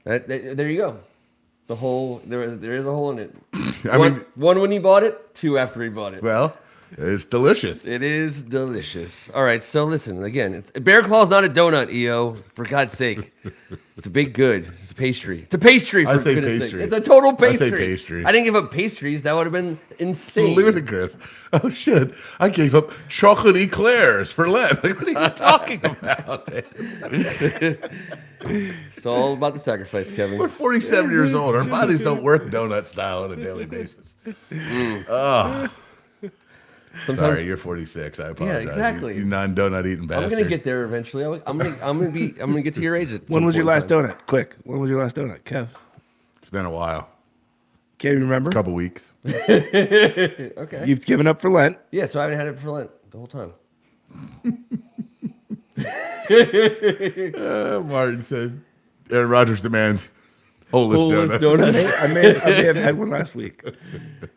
it. There you go. The hole there is a hole in it. I mean, one when he bought it, 2 after he bought it. well, it's delicious. It is delicious. All right, so listen again. Bear Claw's not a donut, EO. For God's sake, it's a big good. It's a pastry. It's a pastry. For I say goodness pastry. sake. It's a total I pastry. say pastry. I didn't give up pastries. That would have been insane. Ludicrous. Oh shit! I gave up chocolate eclairs for Lent. Like, what are you talking about? It's all about the sacrifice, Kevin. We're 47 years old. Our bodies don't work donut style on a daily basis. Oh, Sometimes sorry, you're 46. I apologize. exactly. You non-donut eating bastard. I'm gonna get there eventually. I'm gonna get to your age. At When some was your point in last time. donut? Quick. When was your last donut, Kev? It's been a while. Can you remember? A couple weeks. Okay. You've given up for Lent. Yeah, so I haven't had it for Lent the whole time. Martin says, Aaron Rodgers demands holeless Holeless donuts. donut. I may have had one last week.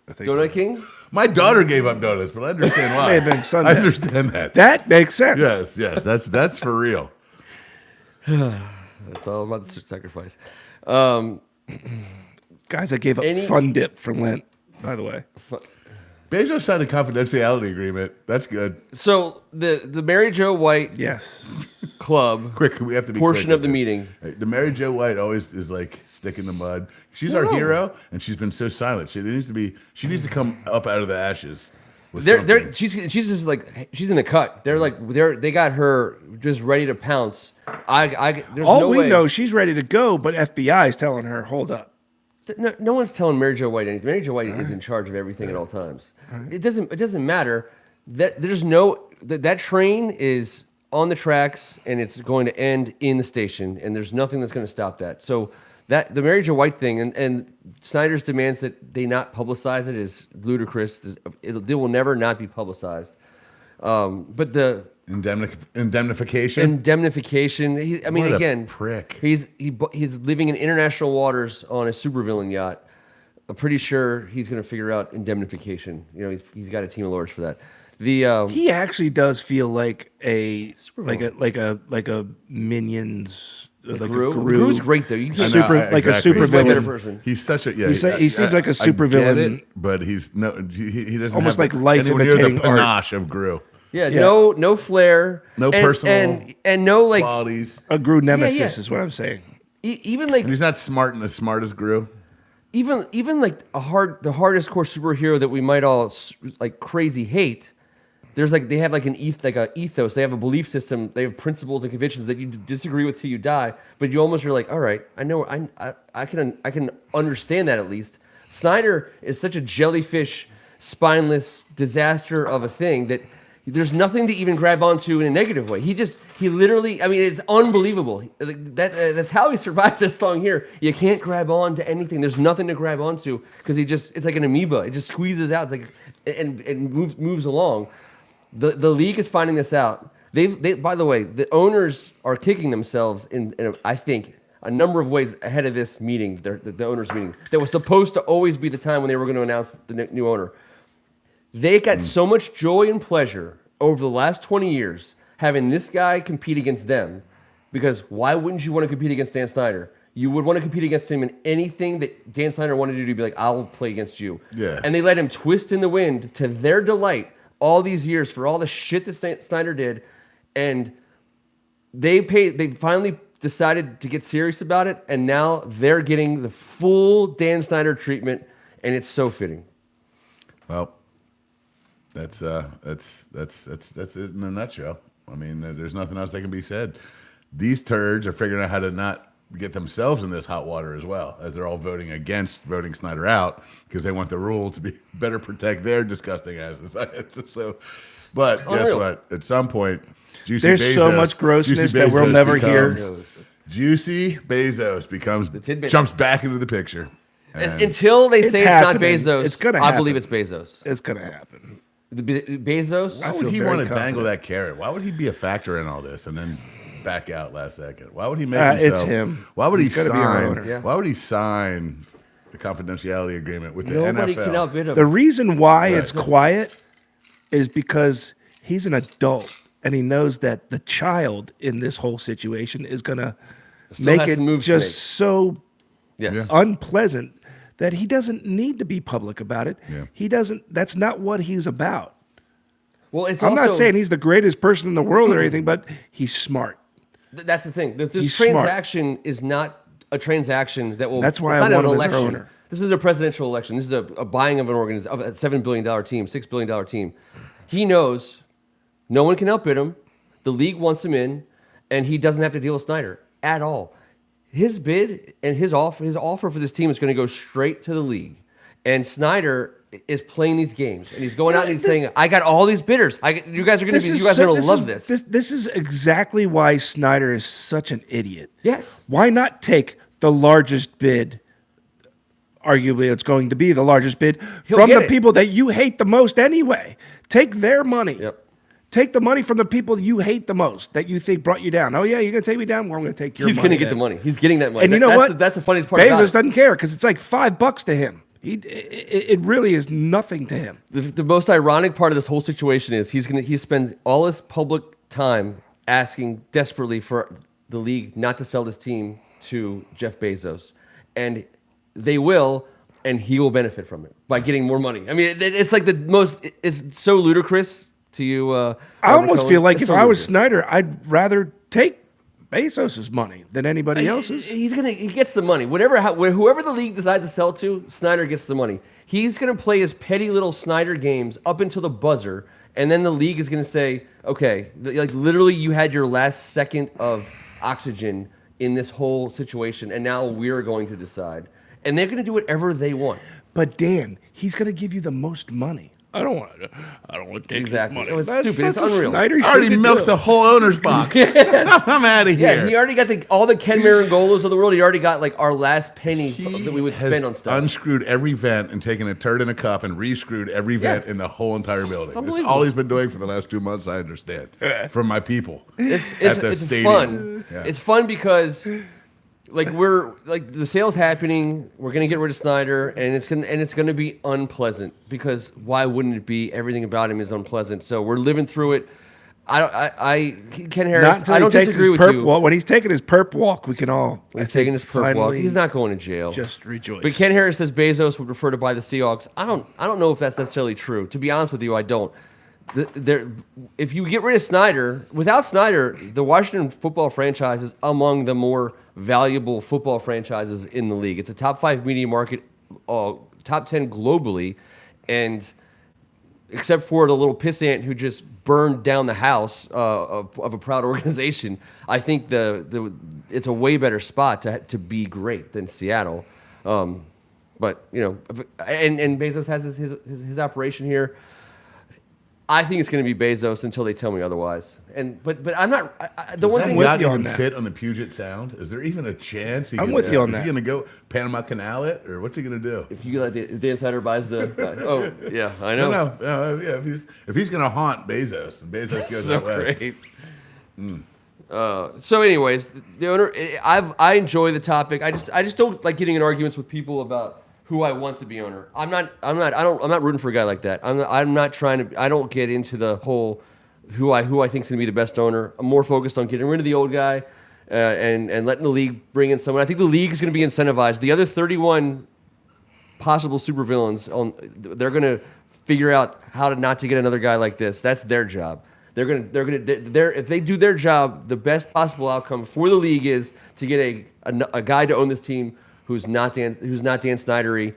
I think Donut so. King? My daughter gave up donuts, but I understand why. May have been Sunday. I understand that. That makes sense. Yes, that's for real. It's all about the sacrifice. Guys, I gave up Fun Dip for Lent, by the way. Bezos signed a confidentiality agreement. That's good. So the Mary Jo White Yes. Club Quick, we have to be portion quick of the with meeting. this. The Mary Jo White always is like stick in the mud. She's our hero, and she's been so silent. She needs to come up out of the ashes. With something. She's just like she's in the cut. They got her just ready to pounce. There's All no we way. know, she's ready to go, but FBI is telling her, hold up. No one's telling Mary Jo White anything. Mary Jo White is in charge of everything at all times. It doesn't matter that there's no that train is on the tracks and it's going to end in the station, and there's nothing that's going to stop that. So that the Mary Jo White thing and Snyder's demands that they not publicize it is ludicrous. It will never not be publicized. But the Indemnification. indemnification. What a prick. He's living in international waters on a supervillain yacht. I'm pretty sure he's going to figure out indemnification. You know, he's got a team of lawyers for that. He actually does feel like a Minions Gru's great though. A super villain. He's such a he seems like a super villain, but he doesn't almost have like life imitating the panache of Gru. Yeah, no flair, no personal and no like qualities. A Gru nemesis is what I'm saying. Even like, and he's not smart and as smart as Gru. Even like the hardest core superhero that we might all like crazy hate. There's like they have like a ethos. They have a belief system. They have principles and convictions that you disagree with till you die. But you almost are like, all right, I know, I can understand that at least. Snyder is such a jellyfish, spineless disaster of a thing that there's nothing to even grab onto in a negative way. He literally, I mean, it's unbelievable. That's how he survived this long here. You can't grab on to anything. There's nothing to grab onto because it's like an amoeba. It just squeezes out. It's like and moves along. The league is finding this out. They by the way, the owners are kicking themselves in I think a number of ways ahead of this meeting, the owners meeting. That was supposed to always be the time when they were going to announce the new owner. They got so much joy and pleasure over the last 20 years having this guy compete against them, because why wouldn't you want to compete against Dan Snyder? You would want to compete against him in anything that Dan Snyder wanted to do. Be like, I'll play against you. Yeah. And they let him twist in the wind to their delight all these years for all the shit that Snyder did, and they finally decided to get serious about it, and now they're getting the full Dan Snyder treatment, and it's so fitting. Well, that's it in a nutshell. I mean, there's nothing else that can be said. These turds are figuring out how to not get themselves in this hot water as well, as they're all voting against voting Snyder out because they want the rules to be better protect their disgusting asses. So, but guess what? At some point, there's so much grossness that we'll never hear. Juicy Bezos jumps back into the picture. Until they say it's not Bezos, it's gonna happen. I believe it's Bezos. It's going to happen. Bezos? Why would he want to dangle that carrot? Why would he be a factor in all this and then back out last second? Why would he make himself? It's him. Why would He's he sign? Yeah. Why would he sign the confidentiality agreement with the Nobody NFL? Can outbid him. The reason why it's quiet is because he's an adult and he knows that the child in this whole situation is going to make it just so unpleasant that he doesn't need to be public about it. Yeah. He doesn't. That's not what he's about. Well, I'm not saying he's the greatest person in the world or anything, but he's smart. That's the thing. This transaction is not a transaction that will. That's why I want him as our owner. This is a presidential election. This is a buying of an organization, of a $7 billion team, $6 billion team. He knows no one can outbid him. The league wants him in, and he doesn't have to deal with Snyder at all. His bid and his offer for this team is going to go straight to the league. And Snyder is playing these games, and he's going out and he's saying, "I got all these bidders. You guys are going to love this." This is exactly why Snyder is such an idiot. Yes. Why not take the largest bid? Arguably, it's going to be the largest bid from the people that you hate the most anyway. Take their money. Yep. Take the money from the people you hate the most, that you think brought you down. Oh, yeah, you're going to take me down? Well, I'm going to take your money. He's going to get the money. He's getting that money. And you know what? That's the funniest part Bezos about it. doesn't care because it's like $5 to him. It really is nothing to him. The most ironic part of this whole situation is he spends all his public time asking desperately for the league not to sell this team to Jeff Bezos. And they will, and he will benefit from it by getting more money. I mean, it's like it's so ludicrous to you. I almost feel like if I was Snyder, I'd rather take Bezos' money than anybody else's. He gets the money. Whoever the league decides to sell to, Snyder gets the money. He's going to play his petty little Snyder games up until the buzzer, and then the league is going to say, okay, like literally you had your last second of oxygen in this whole situation, and now we're going to decide. And they're going to do whatever they want. But Dan, he's going to give you the most money. I don't want to take his money. It was stupid. It's unreal. I already milked the whole owner's box. I'm out of here. Yeah, he already got all the Ken Marangolos of the world. He already got like our last penny that we would spend on stuff. Unscrewed every vent and taken a turd in a cup and re-screwed every vent in the whole entire building. That's all he's been doing for the last 2 months, I understand. From my people. It's stadium. Fun. Yeah. It's fun because we're the sale's happening. We're gonna get rid of Snyder, and it's gonna be unpleasant because why wouldn't it be? Everything about him is unpleasant. So we're living through it. Ken Harris, I don't disagree with you. Well, when he's taking his perp walk, we can all. When he's taking his perp walk, he's not going to jail. Just rejoice. But Ken Harris says Bezos would prefer to buy the Seahawks. I don't know if that's necessarily true. To be honest with you, I don't. If you get rid of Snyder, without Snyder, the Washington football franchise is among the more valuable football franchises in the league. It's a top 5 media market, top 10 globally, and except for the little pissant who just burned down the house of a proud organization, I think it's a way better spot to be great than Seattle. But and Bezos has his operation here. I think it's going to be Bezos until they tell me otherwise. But I'm not. The one thing not even fit on the Puget Sound. Is there even a chance? I'm with you on that. Is he going to go Panama Canal it, or what's he going to do? If you let the insider buys the. Yeah, I know. No, yeah. If he's going to haunt Bezos, and Bezos goes so out west. Great. So, anyways, the owner. I enjoy the topic. I just don't like getting in arguments with people about who I want to be owner. I'm not rooting for a guy like that. I'm not trying to. I don't get into the whole who I think is going to be the best owner. I'm more focused on getting rid of the old guy and letting the league bring in someone. I think the league is going to be incentivized. The other 31 possible supervillains, they're going to figure out how to not to get another guy like this. That's their job. If they do their job, the best possible outcome for the league is to get a guy to own this team who's not Dan Snydery.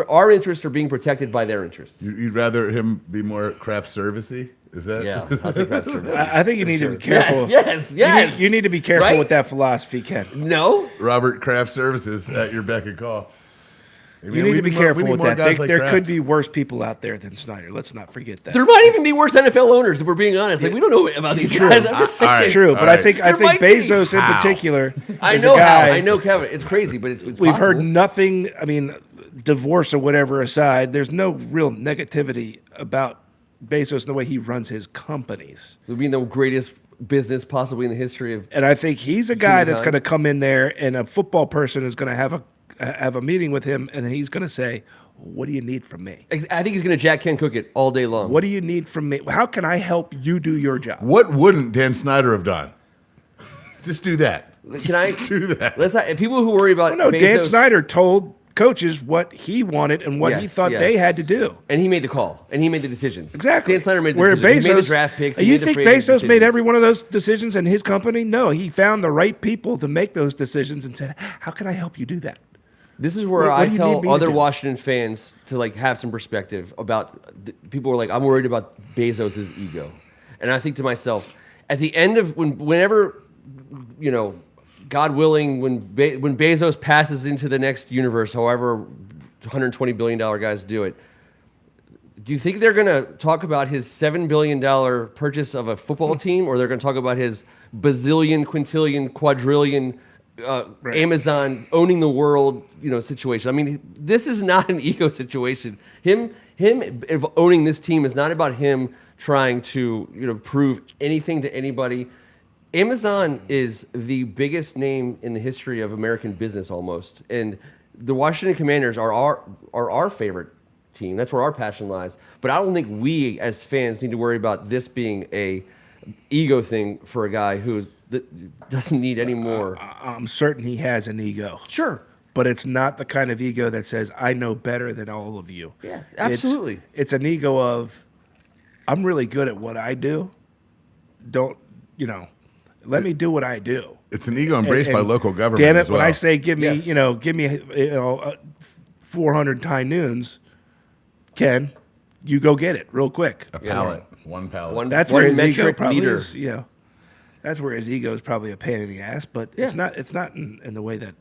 Our interests are being protected by their interests. You'd rather him be more craft servicey? Is that? Yeah, I'll take craft service. I think you need to be careful. Yes. You need to be careful with that philosophy, Ken. No. Robert Craft Services at your beck and call. You need to be careful with that. There could be worse people out there than Snyder. Let's not forget that. There might even be worse NFL owners, if we're being honest. Like, we don't know about these guys. I'm just saying. All right. True, but I think Bezos in particular. I know, Kevin. It's crazy, but it's we've heard nothing. I mean, divorce or whatever aside, there's no real negativity about Bezos and the way he runs his companies. He'll be the greatest business possibly in the history of. And I think he's a guy that's going to come in there, and a football person is going to have a meeting with him, and then he's going to say, what do you need from me? I think he's going to Jack Ken Cook it all day long. What do you need from me? How can I help you do your job? What wouldn't Dan Snyder have done? Just do that. Can I do that? Let's not. People who worry about no, Bezos, Dan Snyder told coaches what he wanted and what he thought they had to do, and he made the call and he made the decisions. Exactly. Dan Snyder made the decisions. He made the draft picks. You think Bezos made every one of those decisions in his company? No, he found the right people to make those decisions and said, "How can I help you do that?" This is where I tell other Washington fans to have some perspective about. People are like, "I'm worried about Bezos' ego," and I think to myself, at the end of whenever, God willing, when Bezos passes into the next universe, however $120 billion guys do it, do you think they're going to talk about his $7 billion purchase of a football team, or they're going to talk about his bazillion, quintillion, quadrillion Amazon owning the world, situation? I mean, this is not an ego situation. Him owning this team is not about him trying to prove anything to anybody. Amazon is the biggest name in the history of American business almost, and the Washington Commanders are our favorite team. That's where our passion lies. But I don't think we as fans need to worry about this being a ego thing for a guy who doesn't need any more. I'm certain he has an ego. Sure. But it's not the kind of ego that says, I know better than all of you. Yeah, absolutely. It's an ego of, I'm really good at what I do. Let me do what I do. It's an ego embraced by local government. Damn it! As well. When I say give me 400 high noons, Ken, you go get it real quick. A pallet, one pallet. That's where his ego probably is. That's where his ego is probably a pain in the ass. But it's not. It's not in the way that.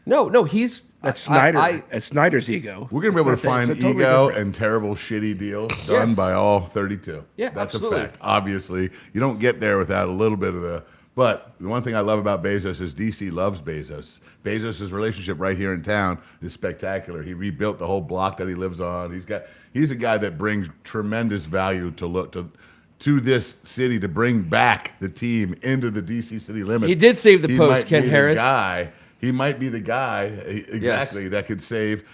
No, he's. That's Snyder. That's Snyder's ego. We're gonna be able to find ego and terrible, shitty deals done by all 32. Yeah, that's absolutely. a fact. Obviously, you don't get there without a little bit of the. But the one thing I love about Bezos is DC loves Bezos. Bezos' relationship right here in town is spectacular. He rebuilt the whole block that he lives on. He's a guy that brings tremendous value to this city, to bring back the team into the DC city limits. He did save the post, Ken Harris. He might be the guy exactly that could save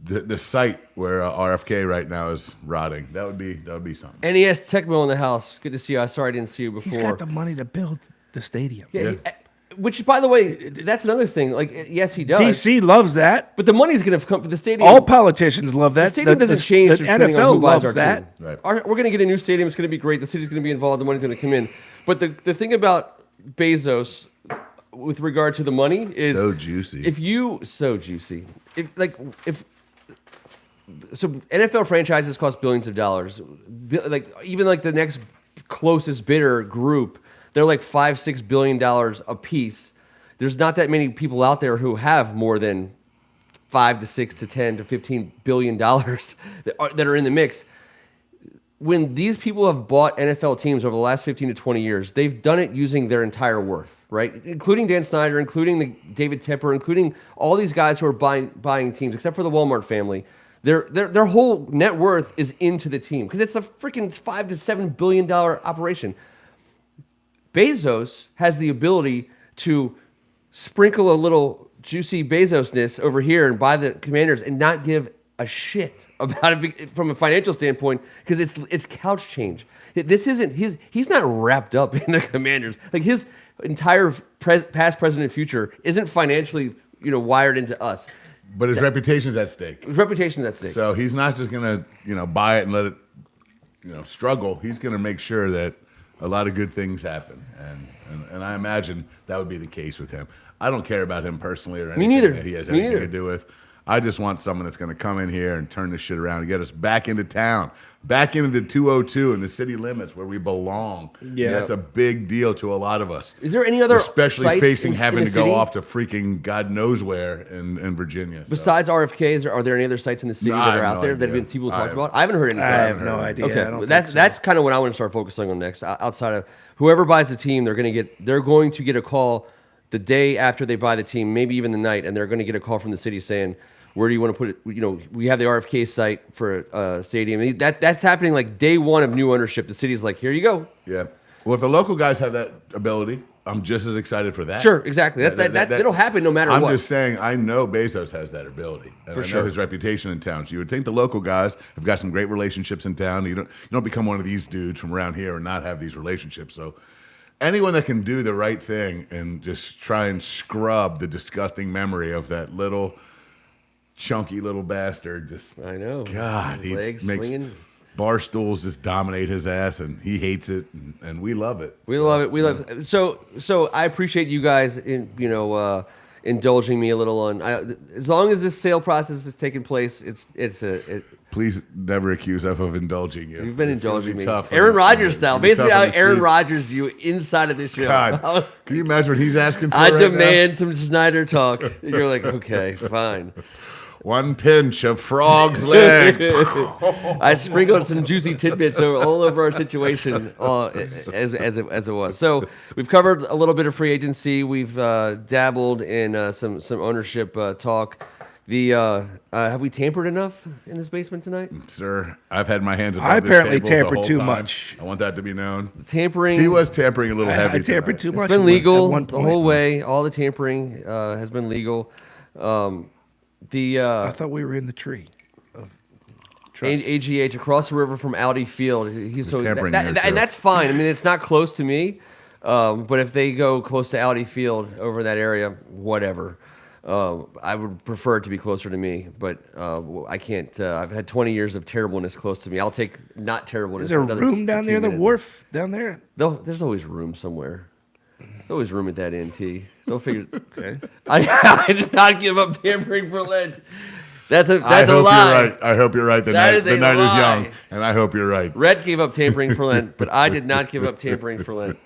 the site where RFK right now is rotting. That would be something. NES Tecmo in the house. Good to see you. Sorry I didn't see you before. He's got the money to build the stadium. Yeah. Which, by the way, that's another thing. Like, yes, he does. DC loves that. But the money's going to come for the stadium. All politicians love that. The stadium doesn't change. The depending on NFL who buys loves our that. team. Right. We're going to get a new stadium. It's going to be great. The city's going to be involved. The money's going to come in. But the thing about Bezos, with regard to the money, is so juicy. So NFL franchises cost billions of dollars. Even the next closest bidder group, they're like $5-6 billion a piece. There's not that many people out there who have more than $5 to $6 to $10 to $15 billion that are in the mix. When these people have bought NFL teams over the last 15 to 20 years, they've done it using their entire worth, right? Including Dan Snyder, including the David Tepper, including all these guys who are buying teams, except for the Walmart family. Their whole net worth is into the team because it's a freaking $5 to $7 billion operation. Bezos has the ability to sprinkle a little juicy Bezosness over here and buy the Commanders and not give a shit about it from a financial standpoint because it's couch change. This isn't he's not wrapped up in the Commanders. Like his entire past, present, and future isn't financially wired into us. But his reputation's at stake. His reputation's at stake. So he's not just gonna buy it and let it struggle. He's gonna make sure that a lot of good things happen, and I imagine that would be the case with him. I don't care about him personally or anything that he has anything to do with. I just want someone that's going to come in here and turn this shit around and get us back into town, back into the 202 and the city limits where we belong. Yeah, that's a big deal to a lot of us. Is there any other, especially facing having to city? Go off to freaking God knows where in Virginia? Besides RFKs, are there any other sites in the city that are out there that have been people talked about? I haven't heard anything. I have no idea. Okay, that's kind of what I want to start focusing on next. Outside of whoever buys the team, they're going to get a call the day after they buy the team, maybe even the night, and they're going to get a call from the city saying, where do you want to put it? We have the RFK site for a stadium. That's happening like day one of new ownership. The city's like, here you go. Yeah. Well, if the local guys have that ability, I'm just as excited for that. Sure, exactly. That'll happen no matter what. I'm just saying, I know Bezos has that ability. And I know his reputation in town. So you would think the local guys have got some great relationships in town. You don't become one of these dudes from around here and not have these relationships. So anyone that can do the right thing and just try and scrub the disgusting memory of that little chunky little bastard, I know. God, he makes swinging. Bar stools just dominate his ass, and he hates it, and we love it. We love it. We love it. So I appreciate you guys indulging me a little on. As long as this sale process is taking place, Please never accuse us of indulging you. You've been indulging me. Tough Aaron Rodgers style. Basically, how Aaron Rodgers you inside of this show. God, can you imagine what he's asking for? I demand some Snyder talk. You're like, okay, fine. One pinch of frog's leg. I sprinkled some juicy tidbits all over our situation as it was. So we've covered a little bit of free agency. We've dabbled in some ownership talk. Have we tampered enough in this basement tonight? Sir, I've had my hands above I this apparently table tampered the whole too time. much. I want that to be known. Tampering. He was tampering a little heavy. I tampered too much. It's been legal at one the point. whole way. All the tampering has been legal. I thought we were in the tree. AGH across the river from Audi Field. He's tampering and that's fine. I mean, it's not close to me, but if they go close to Audi Field over that area, whatever. I would prefer it to be closer to me, but I can't. I've had 20 years of terribleness close to me. I'll take not terribleness. Is there room down there? The wharf down there? There's always room somewhere. There's always room at that NT. They'll figure. Okay. I did not give up tampering for Lent. That's a lie. You're right. I hope you're right. The night is young, and I hope you're right. Rhett gave up tampering for Lent, but I did not give up tampering for Lent.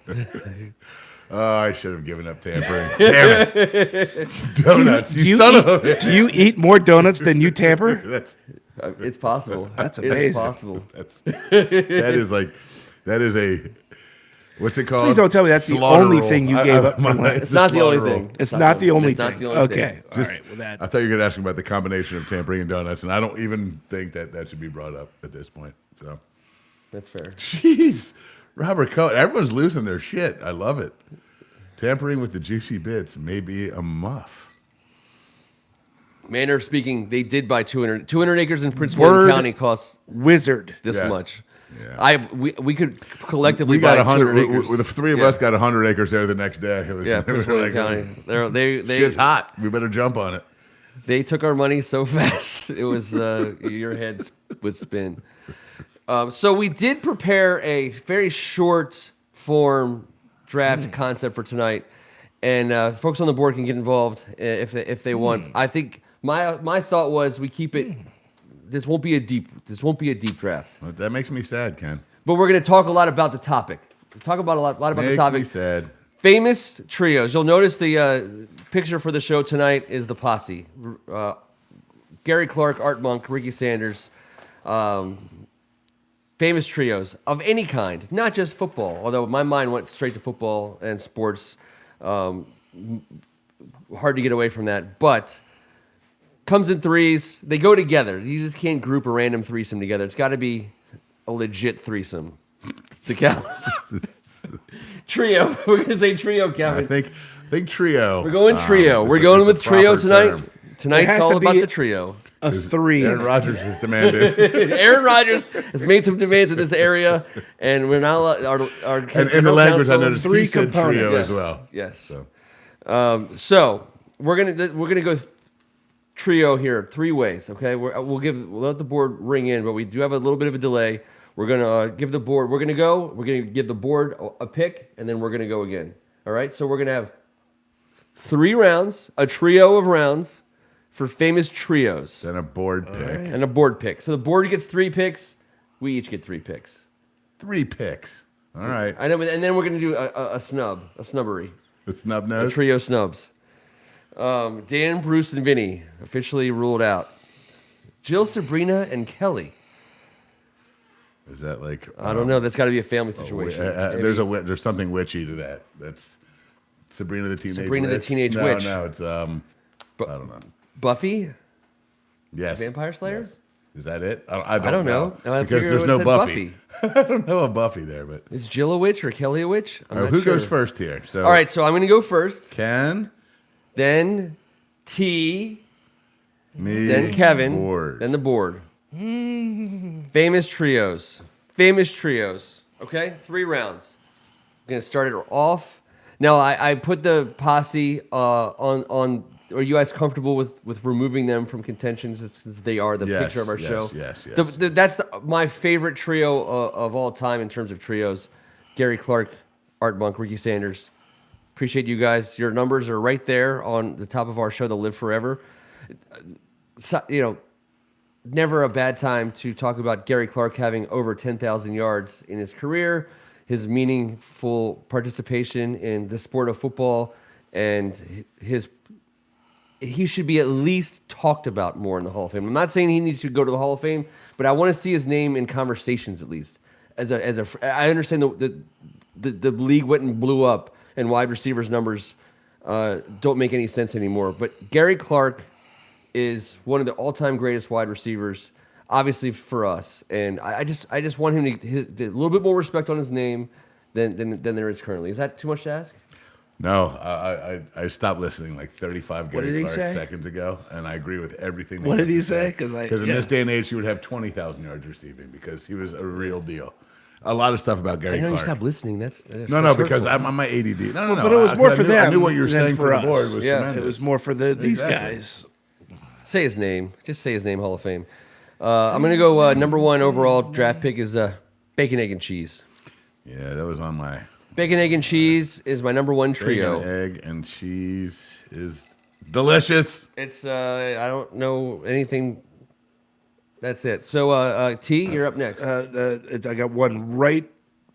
Oh, I should have given up tampering. Damn it. Donuts, you son of a bitch. Do you eat more donuts than you tamper? It's possible. That's amazing. It's possible. That is a, what's it called? Please don't tell me that's the only thing you gave up. It's not the only thing. It's not the only thing. It's not the only thing. Okay. All right. Well, that. I thought you were going to ask me about the combination of tampering and donuts, and I don't even think that should be brought up at this point. So, that's fair. Jeez. Robert Cohen. Everyone's losing their shit. I love it. Tampering with the juicy bits may be a muff. Manner of speaking, they did buy 200 acres in Prince William County costs wizard this Yeah. much. Yeah. We could collectively We got buy 200 acres. The three of us got 100 acres there the next day. It was, Prince William County. Shit's hot. We better jump on it. They took our money so fast. It was your head would spin. So we did prepare a very short form draft concept for tonight, and folks on the board can get involved if they want. I think my thought was we keep it. This won't be a deep draft. Well, that makes me sad, Ken. But we're going to talk a lot about the topic. Talk about a lot about the topic. Makes me sad. Famous trios. You'll notice the picture for the show tonight is the posse. Gary Clark, Art Monk, Ricky Sanders. Famous trios of any kind, not just football. Although my mind went straight to football and sports. Hard to get away from that. But comes in threes. They go together. You just can't group a random threesome together. It's got to be a legit threesome to count. Trio. We're gonna say trio, Kevin. I think trio. We're going trio. We're going with trio tonight. Term. Tonight's all about the trio. A three. Aaron Rodgers has demanded. Aaron Rodgers has made some demands in this area, and we're not allowed. Our and in the language, I noticed three he said components. trio Yes. as well. Yes. So. So we're gonna go trio here, three ways. Okay, we'll let the board ring in, but we do have a little bit of a delay. We're gonna give the board. We're gonna give the board a pick, and then we're gonna go again. All right. So we're gonna have 3 rounds, a trio of rounds for famous trios, Then a board pick. right. and a board pick. So the board gets 3 picks. We each get 3 picks. 3 picks. All right. I know, and then we're gonna do a snubbery, The snub a nose. trio snubs. Dan, Bruce, and Vinny officially ruled out. Jill, Sabrina, and Kelly. Is that like? I don't know. That's got to be a family situation. Maybe. There's something witchy to that. That's Sabrina the Teenage Sabrina the Witch. Teenage no, Witch. No, it's I don't know. Buffy, Yes. Vampire Slayer. Yes. Is that it? I don't know. I because figured there's it no said Buffy. I don't know a Buffy there, but Is Jill a witch or Kelly a witch? I'm not who sure. goes first here? So All right, so I'm going to go first. Ken, Then T. me, Then Kevin. board. Then the board. Famous trios. Okay, 3 rounds. I'm going to start it off. Now, I put the posse on. Are you guys comfortable with removing them from contention since they are the Yes, picture of our yes, show? yes. That's my favorite trio of all time in terms of trios. Gary Clark, Art Monk, Ricky Sanders. Appreciate you guys. Your numbers are right there on the top of our show. They'll live forever. So, never a bad time to talk about Gary Clark having over 10,000 yards in his career, his meaningful participation in the sport of football, and he should be at least talked about more in the Hall of Fame. I'm not saying he needs to go to the Hall of Fame, but I want to see his name in conversations at least. I understand the league went and blew up, and wide receivers numbers don't make any sense anymore. But Gary Clark is one of the all-time greatest wide receivers, obviously for us, and I just want him to a little bit more respect on his name than there is currently. Is that too much to ask? No, I stopped listening like 35 What did Gary he Clark say? seconds ago, and I agree with everything. What did he has to say? Because in this day and age, he would have 20,000 yards receiving because he was a real deal. A lot of stuff about Gary I know Clark. you stopped listening. That's No, because hurtful. I'm my ADD. No. But it was more for I them. knew what you were than saying for the us. board was Yeah, tremendous. It was more for these Exactly. guys. Say his name. Just say his name, Hall of Fame. I'm going to go number 1 overall draft pick is Bacon, Egg, and Cheese. Yeah, that was on my Bacon, Egg, and Cheese is my number 1 trio. bacon, egg, and cheese is delicious. It's, I don't know anything. That's it. So, T, you're up next. I got one right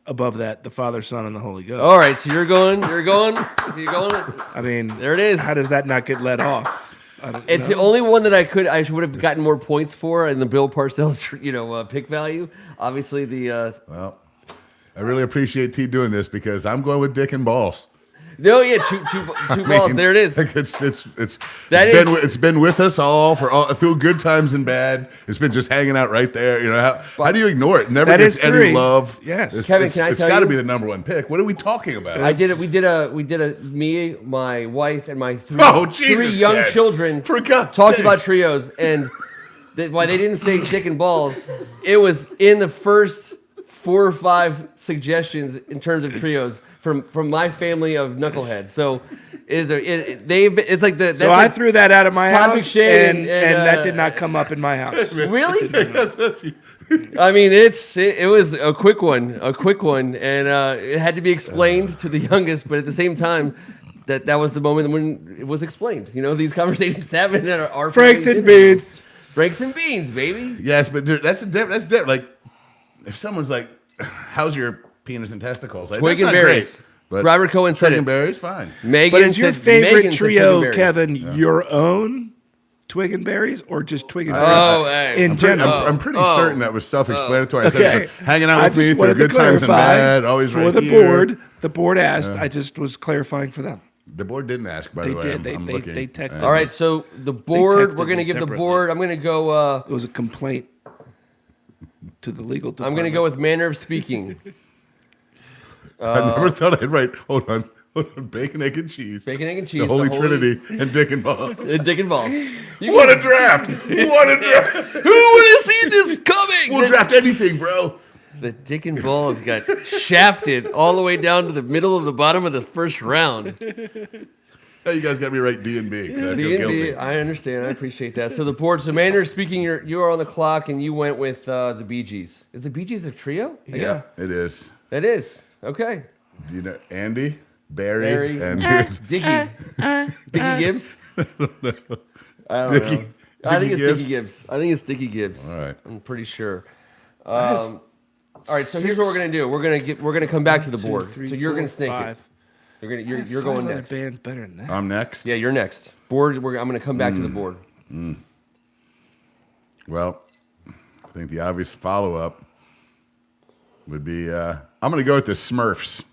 above that: the Father, Son, and the Holy Ghost. All right, so you're going. I mean, There it is. How does that not get let off? It's the only one that I would have gotten more points for in the Bill Parcells, pick value. Obviously, Well, I really appreciate T doing this because I'm going with Dick and Balls. No, yeah, two balls. There it is. It's been with us all through good times and bad. It's been just hanging out right there. You know how do you ignore it? Never gets any love. Yes, Kevin, can I tell you? It's got to be the number one pick. What are we talking about? I did it. We did a. Me, my wife, and my three young children talked about trios, and why they didn't say dick and balls. It was in the first 4 or 5 suggestions in terms of trios from my family of knuckleheads. So it's like the. So I threw that out of my house, and that did not come up in my house. Really? I mean, it was a quick one, and it had to be explained to the youngest, but at the same time, that was the moment when it was explained. You know, these conversations happen at our Franks and beans. Franks and beans, baby. Yes, but dude, that's different. Like, if someone's like, "How's your penis and testicles?" Like, twig and berries. But Robert Cohen said twig it. and berries, fine. Megan but is your favorite trio, Kevin, Yeah. your own twig and berries, or just twig and berries? Oh, hey. In general, I'm pretty certain that was self-explanatory. I Okay. said, hanging out with me through good times and bad, always for right the here. board. The board asked. I just was clarifying for them. The board didn't ask, by They the way. did. I'm They looking. texted. All right, so the board. texted We're gonna me give the separately. board. I'm gonna go. It was a complaint to the legal department. I'm gonna go with manner of speaking. I never thought I'd write. Hold on. Bacon, egg, and cheese. Bacon, egg, and cheese. The Holy Trinity and dick and balls. Dick and balls. What a draft! What a draft! Who would have seen this coming? We'll draft anything, bro. The dick and balls got shafted all the way down to the middle of the bottom of the first round. Now you guys got me right D and B. I feel guilty. I understand. I appreciate that. So the board. So manner of speaking, you are on the clock, and you went with the Bee Gees. Is the Bee Gees a trio? Yeah. It is. It is. Okay. Do you know Andy, Barry, and Dickie. Dickie Gibbs? I don't know. Dickie I think it's Gibbs? Dickie Gibbs. I think it's Dickie Gibbs. All right. I'm pretty sure. All right, so here's what we're gonna do. We're gonna come back to the board. So you're gonna snake it. You're going next. Band's better than that. I'm next. Yeah, you're next. Board. I'm gonna come back to the board. Well, I think the obvious follow-up would be I'm going to go with the Smurfs.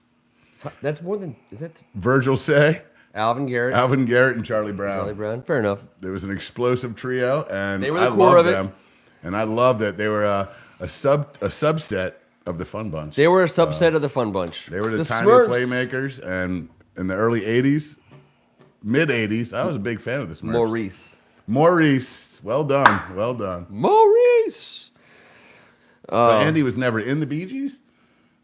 That's more than is that Virgil Say, Alvin Garrett, Alvin Garrett, and Charlie Brown. Charlie Brown. Fair enough. There was an explosive trio, and They were the I core loved of it. them. And I love that they were a subset of the Fun Bunch. They were a subset of the Fun Bunch. They were the tiny Smurfs. playmakers, and in the early '80s, mid '80s, I was a big fan of the Smurfs. Maurice, well done. Maurice. So Andy was never in the Bee Gees?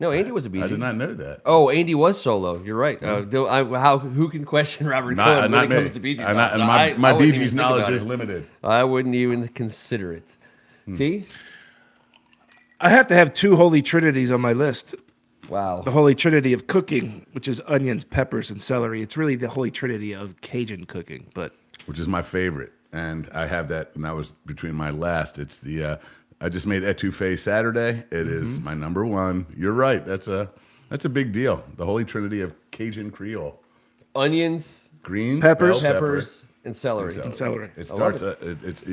No, Andy was a Bee Gee. I did not know that. Oh, Andy was solo. You're right. Who can question Robert Cohen when it comes to Bee Gees? My Bee Gees knowledge is limited. I wouldn't even consider it. See? I have to have 2 holy trinities on my list. Wow. The holy trinity of cooking, which is onions, peppers, and celery. It's really the holy trinity of Cajun cooking, but Which is my favorite. And I have that, and that was between my last. It's the, I just made etouffee Saturday. It is my number 1. You're right. That's a big deal. The holy trinity of Cajun Creole. Onions, Green, Peppers. bell peppers, and celery. and celery. It starts, it's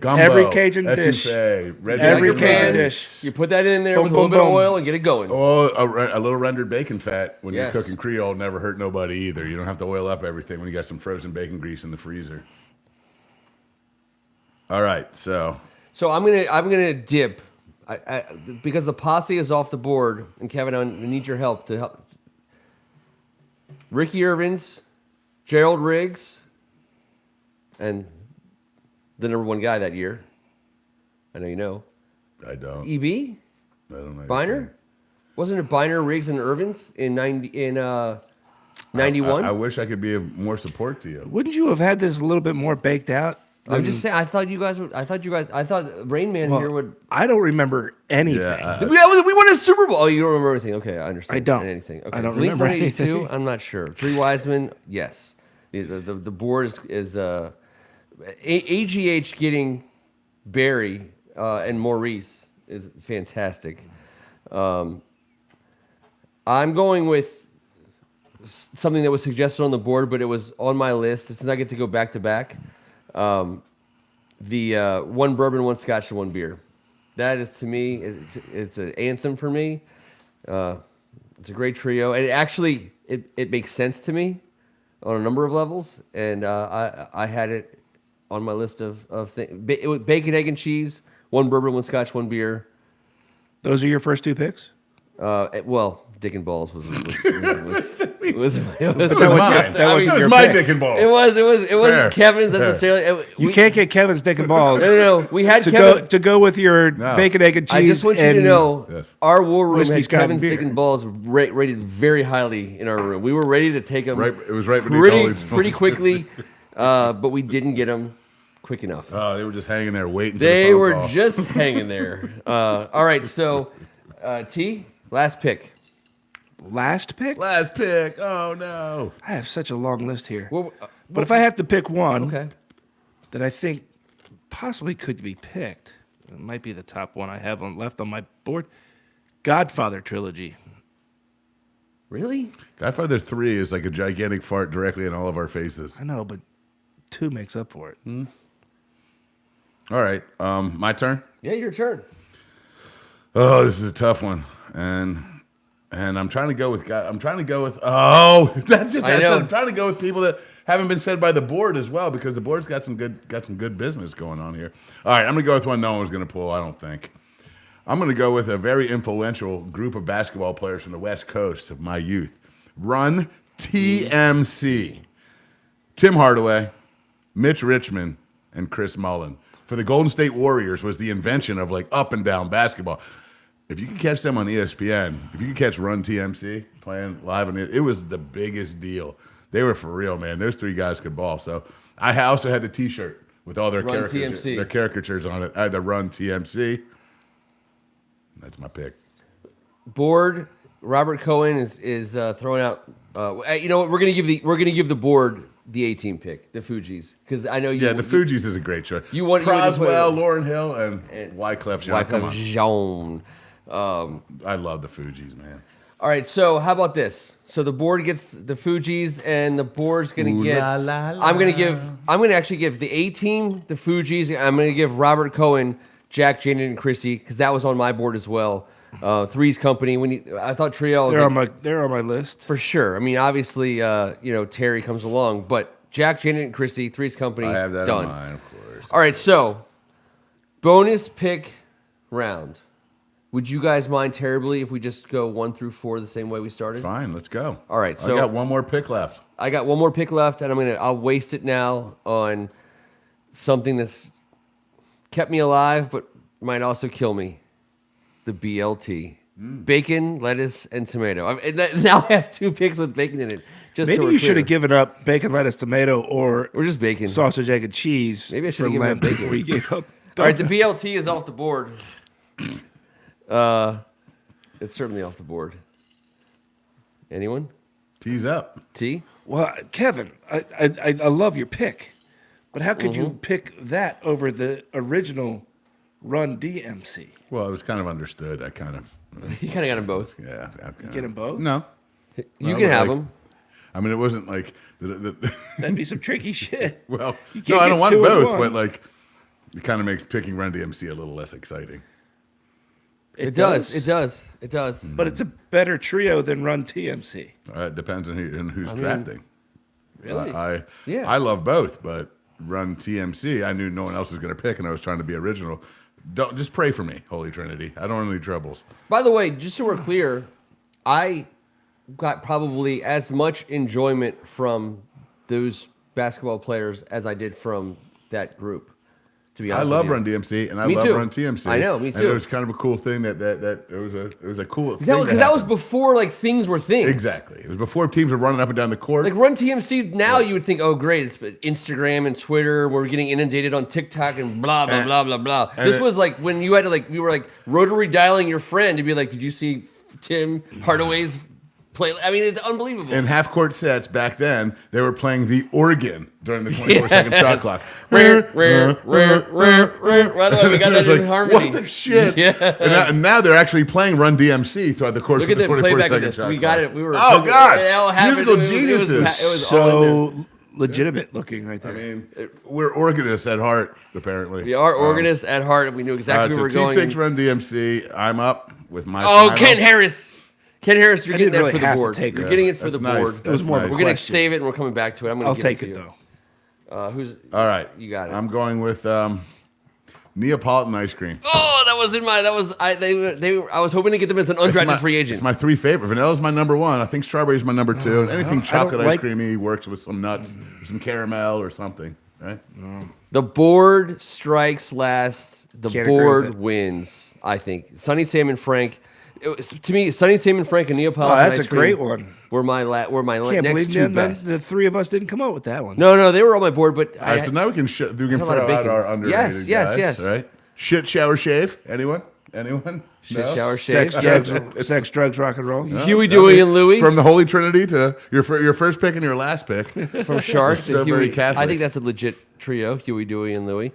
gumbo, Every Cajun dish. etouffee, red Every bacon Cajun rice. dish. You put that in there Boom, with a little boom, bit of boom. oil and get it going. Oh, a little rendered bacon fat when Yes. you're cooking Creole never hurt nobody either. You don't have to oil up everything when you got some frozen bacon grease in the freezer. All right, so I'm gonna dip, because the posse is off the board, and Kevin, I need your help to help. Ricky Irvins, Gerald Riggs, and the number 1 guy that year. I know you know. I don't. EB? I don't know. Biner? Wasn't it Biner, Riggs, and Irvins in 91? I wish I could be of more support to you. Wouldn't you have had this a little bit more baked out? I'm just saying. I thought Rain Man here would. I don't remember anything. Yeah, We won a Super Bowl. Oh, you don't remember everything? Okay, I understand. I don't. Anything? Okay. I don't Blink remember 182? anything. I'm not sure. 3 Wiseman. Yes. The board is AGH getting Barry and Maurice is fantastic. I'm going with something that was suggested on the board, but it was on my list. Since I get to go back to back, the 1 bourbon, 1 scotch, and 1 beer. That is, to me, it's an anthem for me. It's a great trio, and it it makes sense to me on a number of levels, and I had it on my list of things. It was bacon, egg, and cheese, 1 bourbon, 1 scotch, 1 beer. Those are your first 2 picks? Well, Dick and Balls was mine. That was my Dick and Balls. It wasn't Kevin's necessarily. You can't get Kevin's Dick and Balls. No. We had to go with your bacon, egg, and cheese. I just want you to know, our war room whiskey, had Scott, Kevin's and Dick beer. and Balls rated very highly in our room. We were ready to take them. Right, it was right beneath pretty quickly, but we didn't get them quick enough. Oh, they were just hanging there waiting. They for the phone were call. just hanging there. All right, so T, last pick. Last pick? Last pick. Oh no! I have such a long list here. Well, but if I have to pick one okay. that I think possibly could be picked, it might be the top one I have left on my board. Godfather trilogy. Really? Godfather 3 is like a gigantic fart directly in all of our faces. I know, but 2 makes up for it. All right, my turn. Yeah, your turn. Oh, this is a tough one, and I'm trying to go with God. I'm trying to go with. Oh, that's just. I know. I'm trying to go with people that haven't been said by the board as well, because the board's got some good business going on here. All right, I'm gonna go with one no one was gonna pull. I don't think. I'm gonna go with a very influential group of basketball players from the West Coast of my youth. Run TMC. Tim Hardaway, Mitch Richmond, and Chris Mullin. For the Golden State Warriors was the invention of like up and down basketball. If you could catch them on ESPN, if you could catch Run TMC playing live on it was the biggest deal. They were for real, man. Those 3 guys could ball. So I also had the T-shirt with all their caricatures on it. I had the Run TMC. That's my pick. Board. Robert Cohen is throwing out. You know what? We're gonna give the board the 18 pick, the Fugees, because I know you. Yeah, the Fugees is a great choice. You want Croswell, Lauryn Hill, and Wyclef Jean. Come on. Jean. I love the Fugees, man. All right, so how about this? So the board gets the Fugees, and the board's gonna get. I'm gonna actually give the A team the Fugees. I'm gonna give Robert Cohen, Jack, Janet, and Chrissy, because that was on my board as well. Three's Company. I thought Trio. They're on my list for sure. I mean, obviously, Terry comes along, but Jack, Janet, and Chrissy, Three's Company. I have that done. in mind, of course. All right, so bonus pick round. Would you guys mind terribly if we just go 1 through 4 the same way we started? Fine, let's go. All right, so I got one more pick left. I got one more pick left, and I'll waste it now on something that's kept me alive, but might also kill me. The BLT. Bacon, lettuce, and tomato. Now I have 2 picks with bacon in it. Maybe you should have given up bacon, lettuce, tomato, or just bacon, sausage, egg, and cheese. Maybe I should have given up bacon before you gave up. All right, the BLT is off the board. It's certainly off the board. Anyone? Tease up. T? Well, Kevin, I love your pick, but how could you pick that over the original Run DMC? Well, it was kind of understood. You kind of got them both. Yeah. You get them both? No. You can have them. I mean, it wasn't like... That'd be some tricky shit. Well, no, I don't want both, but like, it kind of makes picking Run DMC a little less exciting. It does. But it's a better trio than Run TMC. It depends on who's drafting. Really? I love both, but Run TMC, I knew no one else was going to pick, and I was trying to be original. Don't just pray for me, Holy Trinity. I don't want any troubles. By the way, just so we're clear, I got probably as much enjoyment from those basketball players as I did from that group. To be honest, I love Run DMC and I love Run TMC. I know, me too. And it was kind of a cool thing that it was a cool thing. Because that was before like things were things. Exactly. It was before teams were running up and down the court. Like Run TMC now, you would think, oh great, it's Instagram and Twitter. We're getting inundated on TikTok and blah blah blah blah blah. This was like when you had to we were like rotary dialing your friend to be like, did you see Tim Hardaway's play? I mean, it's unbelievable. In half-court sets back then, they were playing the organ during the 24-second shot clock. By the way, we got that in harmony. What the shit? Yes. And now they're actually playing Run DMC throughout the course Look of at the the playback 24-second of this. shot We clock. got it. We were. Oh, God. It all happened. Musical geniuses. It was so legitimate looking right there. I mean, we're organists at heart, apparently. We are organists at heart, and we knew exactly where we were going. T takes Run DMC. I'm up with my final. Ken Harris. Ken Harris, you're getting that really for the have to board. take You're it. getting it for the That's board. nice. It was more of a We're gonna question. save it and we're coming back to it. I'm gonna I'll give take it it, to you. though. Who's All right. You got it. I'm going with Neapolitan ice cream. Oh, that was in my. That was I. I was hoping to get them as an undrafted free agent. It's my 3 favorite. Vanilla's my number 1. I think strawberry's my number 2. And anything chocolate ice like- creamy works with some nuts or some caramel or something. Right? The board strikes last. The Can't agree with board it. wins. I think Sunny Sam and Frank. To me, Sunny Sam and Frank and Neapolitan. Oh, that's ice a great cream one. Were my Can't next believe two best. the 3 of us didn't come up with that one. No, they were on my board, but All right, so now we can a lot throw of out bacon. our underrated guys. Yes. Right? Shit, shower, shave. Anyone? Shit, shower, Sex, shave. drugs, sex, drugs, rock and roll. Huey, Dewey, and Louie From the Holy Trinity to your first pick and your last pick. from Sharks. So and very Huey. Catholic. I think that's a legit trio. Huey, Dewey, and Louie.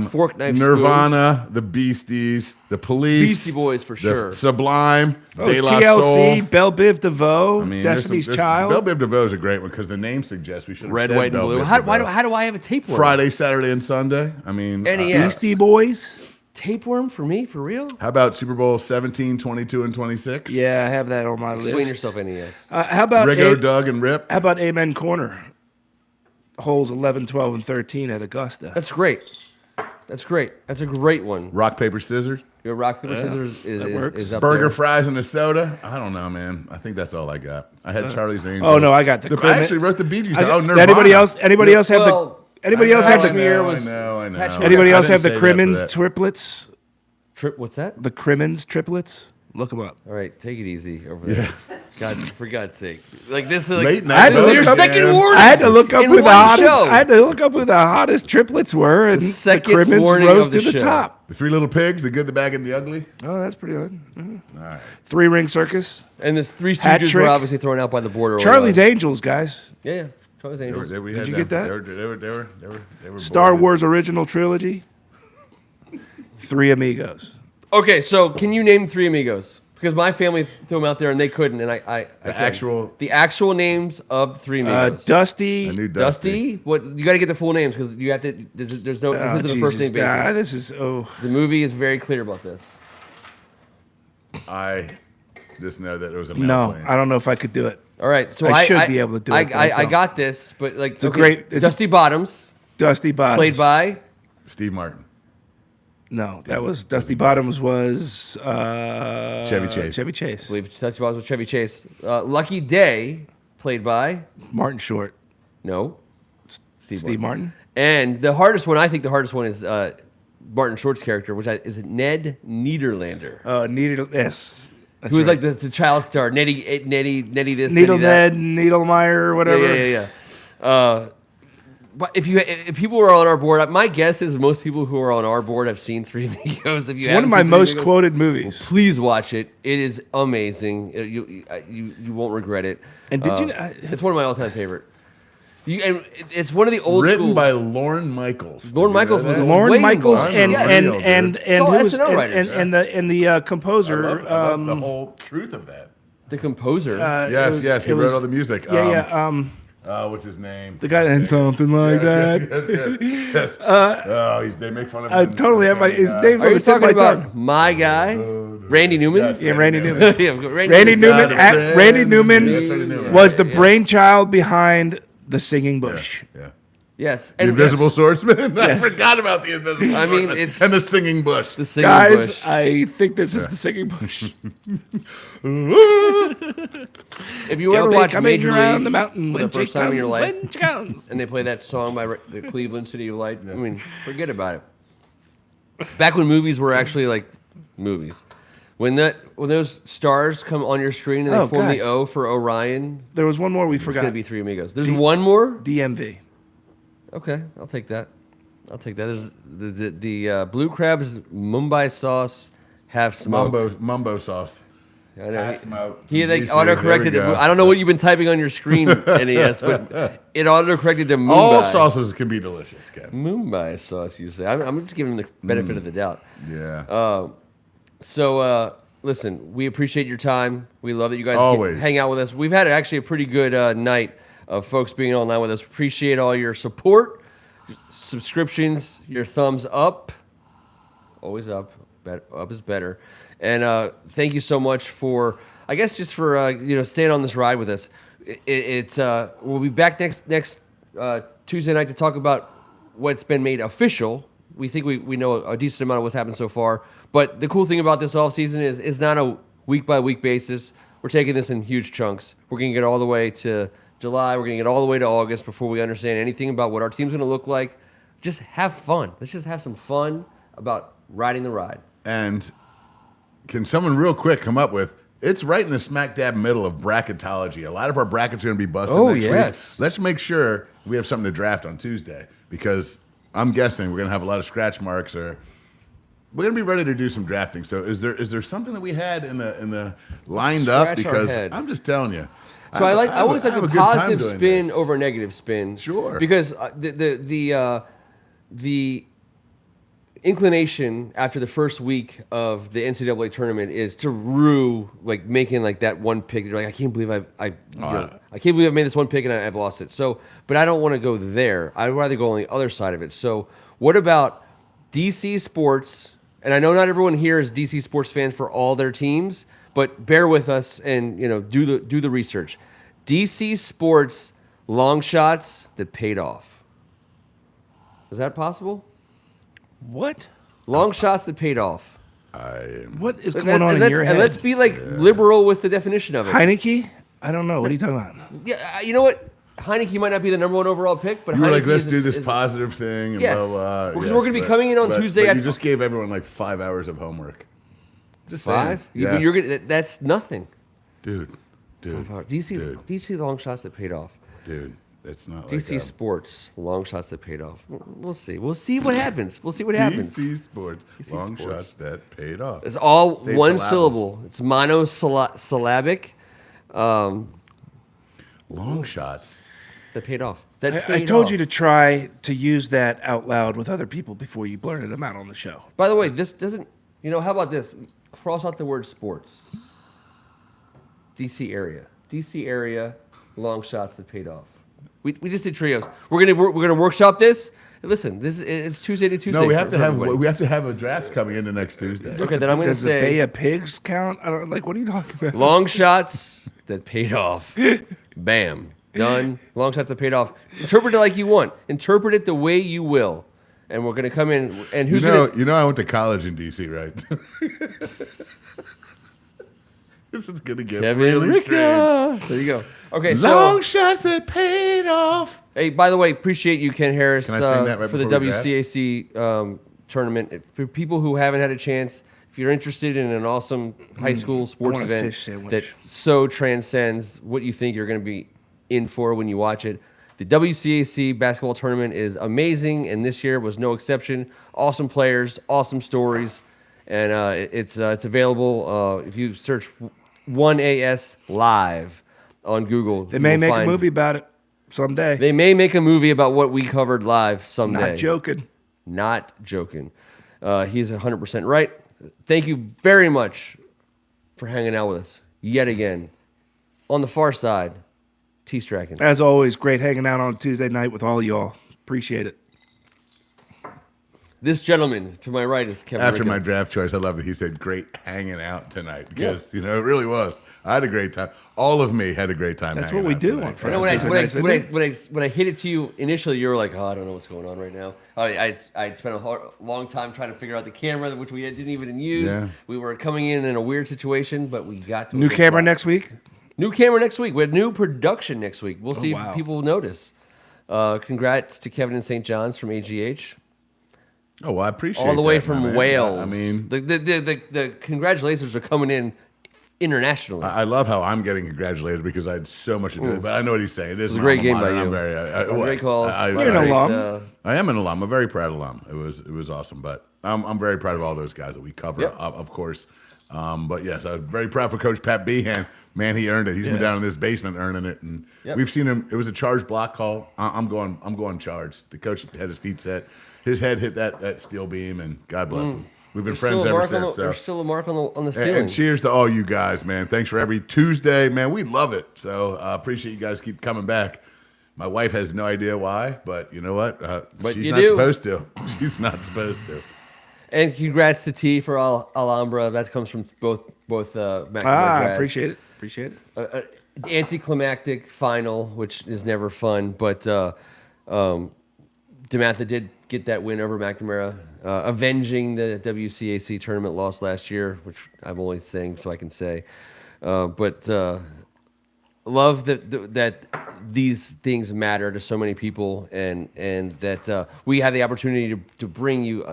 Fork, knife, Nirvana, the Beasties, the Police, Beastie Boys for the sure. Sublime, Oh, De La TLC, Soul. Belle Biv DeVoe, I mean, Destiny's there's Child. Belle Biv DeVoe is a great one because the name suggests we should have Red, said white, and Belle blue. Biv How DeVoe. do I have a tapeworm? Friday, Saturday, and Sunday. I mean, NES. Beastie Boys. Tapeworm for me? For real? how about Super Bowl 17, 22, and 26? Yeah, I have that on my Explain list. yourself, NES. How about Riggo, Doug, and Rip. How about Amen Corner? Holes 11, 12, and 13 at Augusta. That's great. That's great. That's a great one. Rock, paper, scissors. Your rock paper scissors that works. is up Burger, there. fries, and a soda. I don't know, man. I think that's all I got. I had Charlie's Angels. Oh no, I got the. I actually wrote the Bee Gees. I got- Oh, Nirvana. Anybody else? Anybody else have Well, the? Anybody else have the? Cashmere I was- know. Cashmere- Anybody I else have didn't the say that for Crimmins that. triplets? What's that? The Crimmins triplets. Look them up. All right, take it easy over there. God, for God's sake! Like this is like Late night I had to this is look your up- second warning. I had to look up in who the one hottest. show. I had to look up who the hottest triplets were, and the second Crimmins warning rose of the to the show. top. The Three Little Pigs, the good, the bad, and the ugly. Oh, that's pretty good. All right. 3-ring circus. And the Three Hat Stooges trick. were obviously thrown out by the board. early Charlie's on. Angels, guys. Yeah. Charlie's Angels. Did you get that? They were Star bored. Wars original trilogy. 3 Amigos. Okay, so can you name 3 Amigos? Because my family threw them out there and they couldn't, and I couldn't. The actual names of 3 Amigos. I Dusty. knew Dusty. What you got to get the full names because you have to. There's no. Oh, This isn't a first name Jesus. basis. Nah, this is The movie is very clear about this. I just know that it was a male no. plane. I don't know if I could do it. All right, so I should be able to do it, but I I don't. got this, but like it's a great- it's a- Dusty Bottoms Dusty Bottoms. played by Steve Martin. No, that was Dusty Bottoms was Chevy Chase. Chevy Chase. I believe Dusty Bottoms with Chevy Chase. Lucky Day played by Martin Short. no Steve Martin. And the hardest one, I think the hardest one is Martin Short's character, which is Ned Niederlander. Needle. Yes. That's Who was right. like the child star, Nettie this, Needle Nettie that. Ned, Needlemeyer, whatever. Yeah. But if people were on our board, my guess is most people who are on our board have seen 3 Amigos. If you It's one haven't of my seen Three most Amigos, quoted movies. please watch it. It is amazing. You won't regret it. And did you? It's one of my all-time favorite. And it's one of the old Written school. by Lorne Michaels. Lorne Did you Michaels know was that? a Lorne way Michaels more. and Unreal, and dude. and It's all who was SNL writers. and the composer. I love the whole truth of that. The composer. Yes, he wrote all the music. What's his name? The guy that something like that. Yes. They make fun of him. I totally have his name's Are on you the tip of talking my about tongue. my guy, Randy Newman? Yes. Yeah, Randy Newman. Yeah, Randy Newman. Got a Randy friend. Newman That's Randy Newman. was the brainchild behind the Singing Bush. Yeah. Yes. The And Invisible Swordsman. I Yes. forgot about the Invisible I mean, Swordsman. it's- and the Singing Bush. the Singing Guys, Bush. I think this is the Singing Bush. If you ever Joe watch coming Major around League the mountain for the when first she time in your comes, life, when she comes. and they play that song by the Cleveland City of Light, I mean, forget about it. Back when movies were actually like movies, when those stars come on your screen and they Oh, form guys. the O for Orion, There was one more we it's forgot. gonna be 3 Amigos. There's one more. DMV. Okay, I'll take that. There's the Blue Crab's Mumbai sauce, half smoked. Mumbo sauce. I know. Half smoked. He like There we auto-corrected it. go. I don't know what you've been typing on your screen, NES, but it auto-corrected to Mumbai. All sauces can be delicious, Kev. Mumbai sauce, you say. I'm just giving him the benefit of the doubt. Yeah. So, listen, we appreciate your time. We love that you guys Always. hang out with us. We've had actually a pretty good night of folks being online with us. Appreciate all your support, subscriptions, your thumbs up. Always up. Up is better. And thank you so much for I guess just for staying on this ride with us, we'll be back next Tuesday night to talk about what's been made official. We think we know a decent amount of what's happened so far. But the cool thing about this offseason is not a week-by-week basis. We're taking this in huge chunks. We're going to get all the way to July. We're going to get all the way to August before we understand anything about what our team's going to look like. Just have fun. Let's just have some fun about riding the ride. And can someone real quick come up with, it's right in the smack dab middle of bracketology. A lot of our brackets are going to be busted next week. Let's make sure we have something to draft on Tuesday, because I'm guessing we're going to have a lot of scratch marks, or we're going to be ready to do some drafting. So is there something that we had in the lined up? Because I'm just telling you. So I always like a positive spin over a negative spin. Sure. Because the inclination after the first week of the NCAA tournament is to rue making that one pick. You're like, I can't believe I can't believe I made this one pick and I've lost it. So, but I don't want to go there. I'd rather go on the other side of it. So, what about DC sports? And I know not everyone here is DC sports fans for all their teams, but bear with us and do the research. DC sports long shots that paid off. Is that possible? What? Long shots that paid off. What is going on in your head? And let's be liberal with the definition of it. Heineke? I don't know. What are you talking about? Yeah, you know what? Heineke might not be the number one overall pick, but you were Heineke let's do this positive thing. And yes, blah, blah. Because we're going to be coming in on Tuesday. But you just gave everyone 5 hours of homework. Just 5? Yeah. That's nothing. Dude. DC long shots that paid off. Dude. It's not DC sports long shots that paid off. We'll see. We'll see what happens. DC sports long shots that paid off. It's all one syllable. It's monosyllabic. Long shots that paid off. I told you to try to use that out loud with other people before you blurted them out on the show. By the way, this doesn't. How about this? Cross out the word sports. DC area. Long shots that paid off. We just did trios. We're gonna workshop this. Listen, it's Tuesday to Tuesday. No, we have to have a draft coming into next Tuesday. Okay, then I'm gonna say. Does the Bay of Pigs count? I don't what are you talking about? Long shots that paid off. Bam, done. Long shots that paid off. Interpret it like you want. Interpret it the way you will. And we're gonna come in. And who's I went to college in DC, right? This is gonna get really strange. There you go. Okay, long shots that paid off. Hey, by the way, appreciate you, Ken Harris, Can I sing that right for the WCAC tournament. For people who haven't had a chance, if you're interested in an awesome high school sports event that so transcends what you think you're going to be in for when you watch it, the WCAC basketball tournament is amazing, and this year was no exception. Awesome players, awesome stories, and it's available if you search 1AS Live on Google. They may make a movie about it someday. They may make a movie about what we covered live someday. Not joking. He's 100% right. Thank you very much for hanging out with us yet again. On the far side, T-Strachan. As always, great hanging out on Tuesday night with all y'all. Appreciate it. This gentleman to my right is Kevin. After my draft choice, I love that he said great hanging out tonight, because it really was. I had a great time. All of me had a great time. That's what we do on Friday. When I hit it to you initially, you were like, "Oh, I don't know what's going on right now." I spent a long time trying to figure out the camera, which we didn't even use. Yeah. We were coming in a weird situation, but we got to new camera next week. New camera next week. We had new production next week. We'll see if people notice. Congrats to Kevin and St. John's from AGH. Oh, well, I appreciate all the way that, from Wales. I mean, the congratulations are coming in internationally. I love how I'm getting congratulated because I had so much to do. But I know what he's saying. It was a great game by you. Great calls. You're an alum. I am an alum. A very proud alum. It was awesome. But I'm very proud of all those guys that we cover, of course. But yes, I'm very proud for Coach Pat Behan. Man, he earned it. He's been down in this basement earning it, and we've seen him. It was a charge block call. I'm going charge. The coach had his feet set. His head hit that steel beam, and God bless him. We've been friends ever since. There's still a mark on the ceiling. And cheers to all you guys, man. Thanks for every Tuesday, man. We love it. So appreciate you guys keep coming back. My wife has no idea why, but you know what? But she's not supposed to. She's not supposed to. And congrats to T for Alhambra. That comes from both both McNamara I grads. appreciate it. Anticlimactic final, which is never fun, but DeMatha did get that win over McNamara, avenging the WCAC tournament loss last year, which I'm only saying so I can say. But love that these things matter to so many people, and that we have the opportunity to bring you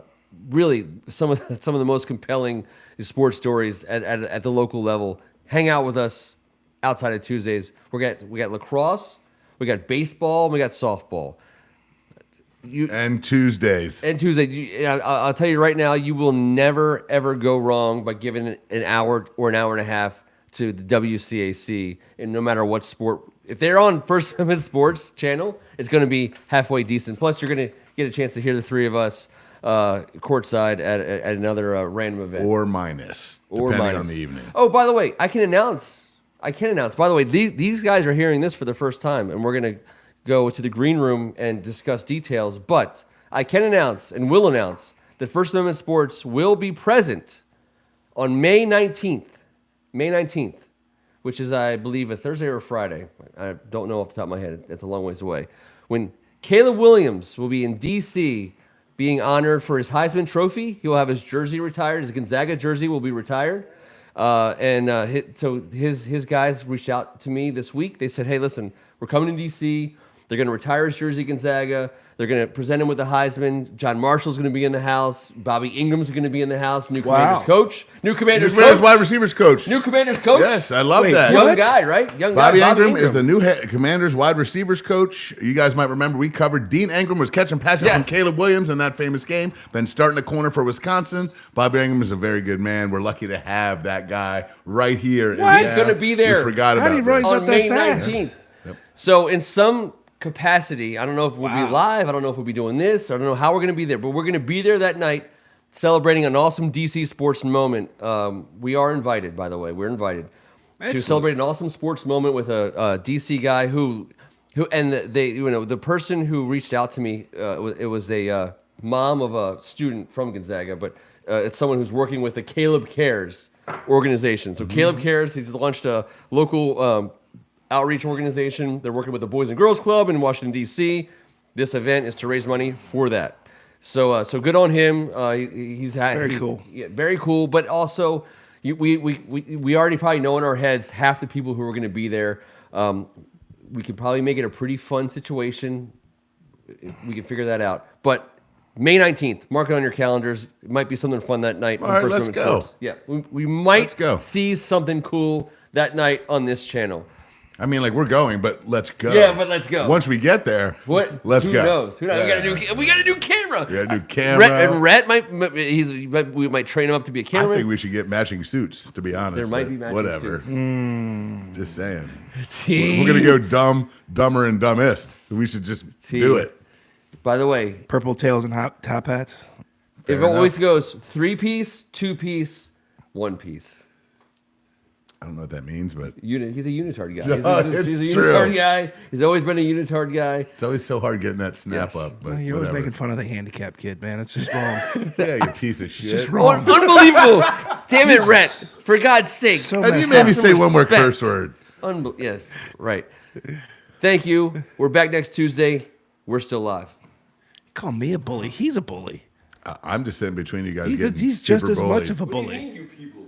really some of the most compelling sports stories at the local level. Hang out with us outside of Tuesdays. We got lacrosse, we got baseball, we got softball. And Tuesdays. I'll tell you right now, you will never, ever go wrong by giving an hour or an hour and a half to the WCAC, and no matter what sport. If they're on First Amendment Sports channel, it's going to be halfway decent. Plus, you're going to get a chance to hear the three of us courtside at another random event. Or minus, depending on the evening. Oh, by the way, I can announce. By the way, these guys are hearing this for the first time, and we're going to go to the green room and discuss details. But I can announce and will announce that First Amendment Sports will be present on May 19th. May 19th, which is, I believe, a Thursday or a Friday. I don't know off the top of my head. It's a long ways away. When Caleb Williams will be in D.C. being honored for his Heisman Trophy. He will have his jersey retired. His Gonzaga jersey will be retired. So his guys reached out to me this week. They said, hey, listen, we're coming to D.C. They're going to retire his jersey Gonzaga. They're going to present him with the Heisman. John Marshall's going to be in the house. Bobby Ingram's going to be in the house. New Commanders coach. New Commanders wide receivers coach. New Commanders coach. Yes, I love that. Young guy, right? Young Bobby guy. Ingram is the new Commanders wide receivers coach. You guys might remember we covered Dean Ingram was catching passes from Caleb Williams in that famous game, then starting a corner for Wisconsin. Bobby Ingram is a very good man. We're lucky to have that guy right here. He's going to be there. We forgot about that. On May 19th. Yep. So in some capacity, I don't know if we'll be live, I don't know if we'll be doing this, I don't know how we're going to be there, but we're going to be there that night celebrating an awesome DC sports moment. We are invited, by the way. We're invited to celebrate an awesome sports moment with a DC guy who and the person who reached out to me, it was a mom of a student from Gonzaga, but it's someone who's working with the Caleb Cares organization. So Caleb Cares, he's launched a local outreach organization. They're working with the Boys and Girls Club in Washington, D.C. This event is to raise money for that. So good on him. He's very cool. Yeah, very cool. But also, we already probably know in our heads half the people who are going to be there. We could probably make it a pretty fun situation. We can figure that out. But May 19th, mark it on your calendars. It might be something fun that night. All right, let's go. Sports. Yeah, we might see something cool that night on this channel. I mean, like, we're going, but let's go. Yeah, but let's go. Once we get there, let's go. Who knows? We got a new camera. We got a new camera. Rhett we might train him up to be a camera. I think we should get matching suits, to be honest. There might be matching suits. Just saying. We're going to go dumber, and dumbest. We should just do it. By the way. Purple tails and top hats. It always goes 3-piece, 2-piece, 1-piece. I don't know what that means, but he's a unitard guy. He's a unitard guy. He's always been a unitard guy. It's always so hard getting that snap up. But you're always making fun of the handicapped kid, man. It's just wrong. Yeah, you piece of shit. It's just wrong. Unbelievable. Damn it, Rhett. For God's sake. And you made me say one more curse word. Yeah, right. Thank you. We're back next Tuesday. We're still live. Call me a bully. He's a bully. I'm just sitting between you guys. He's just as much of a bully. You people.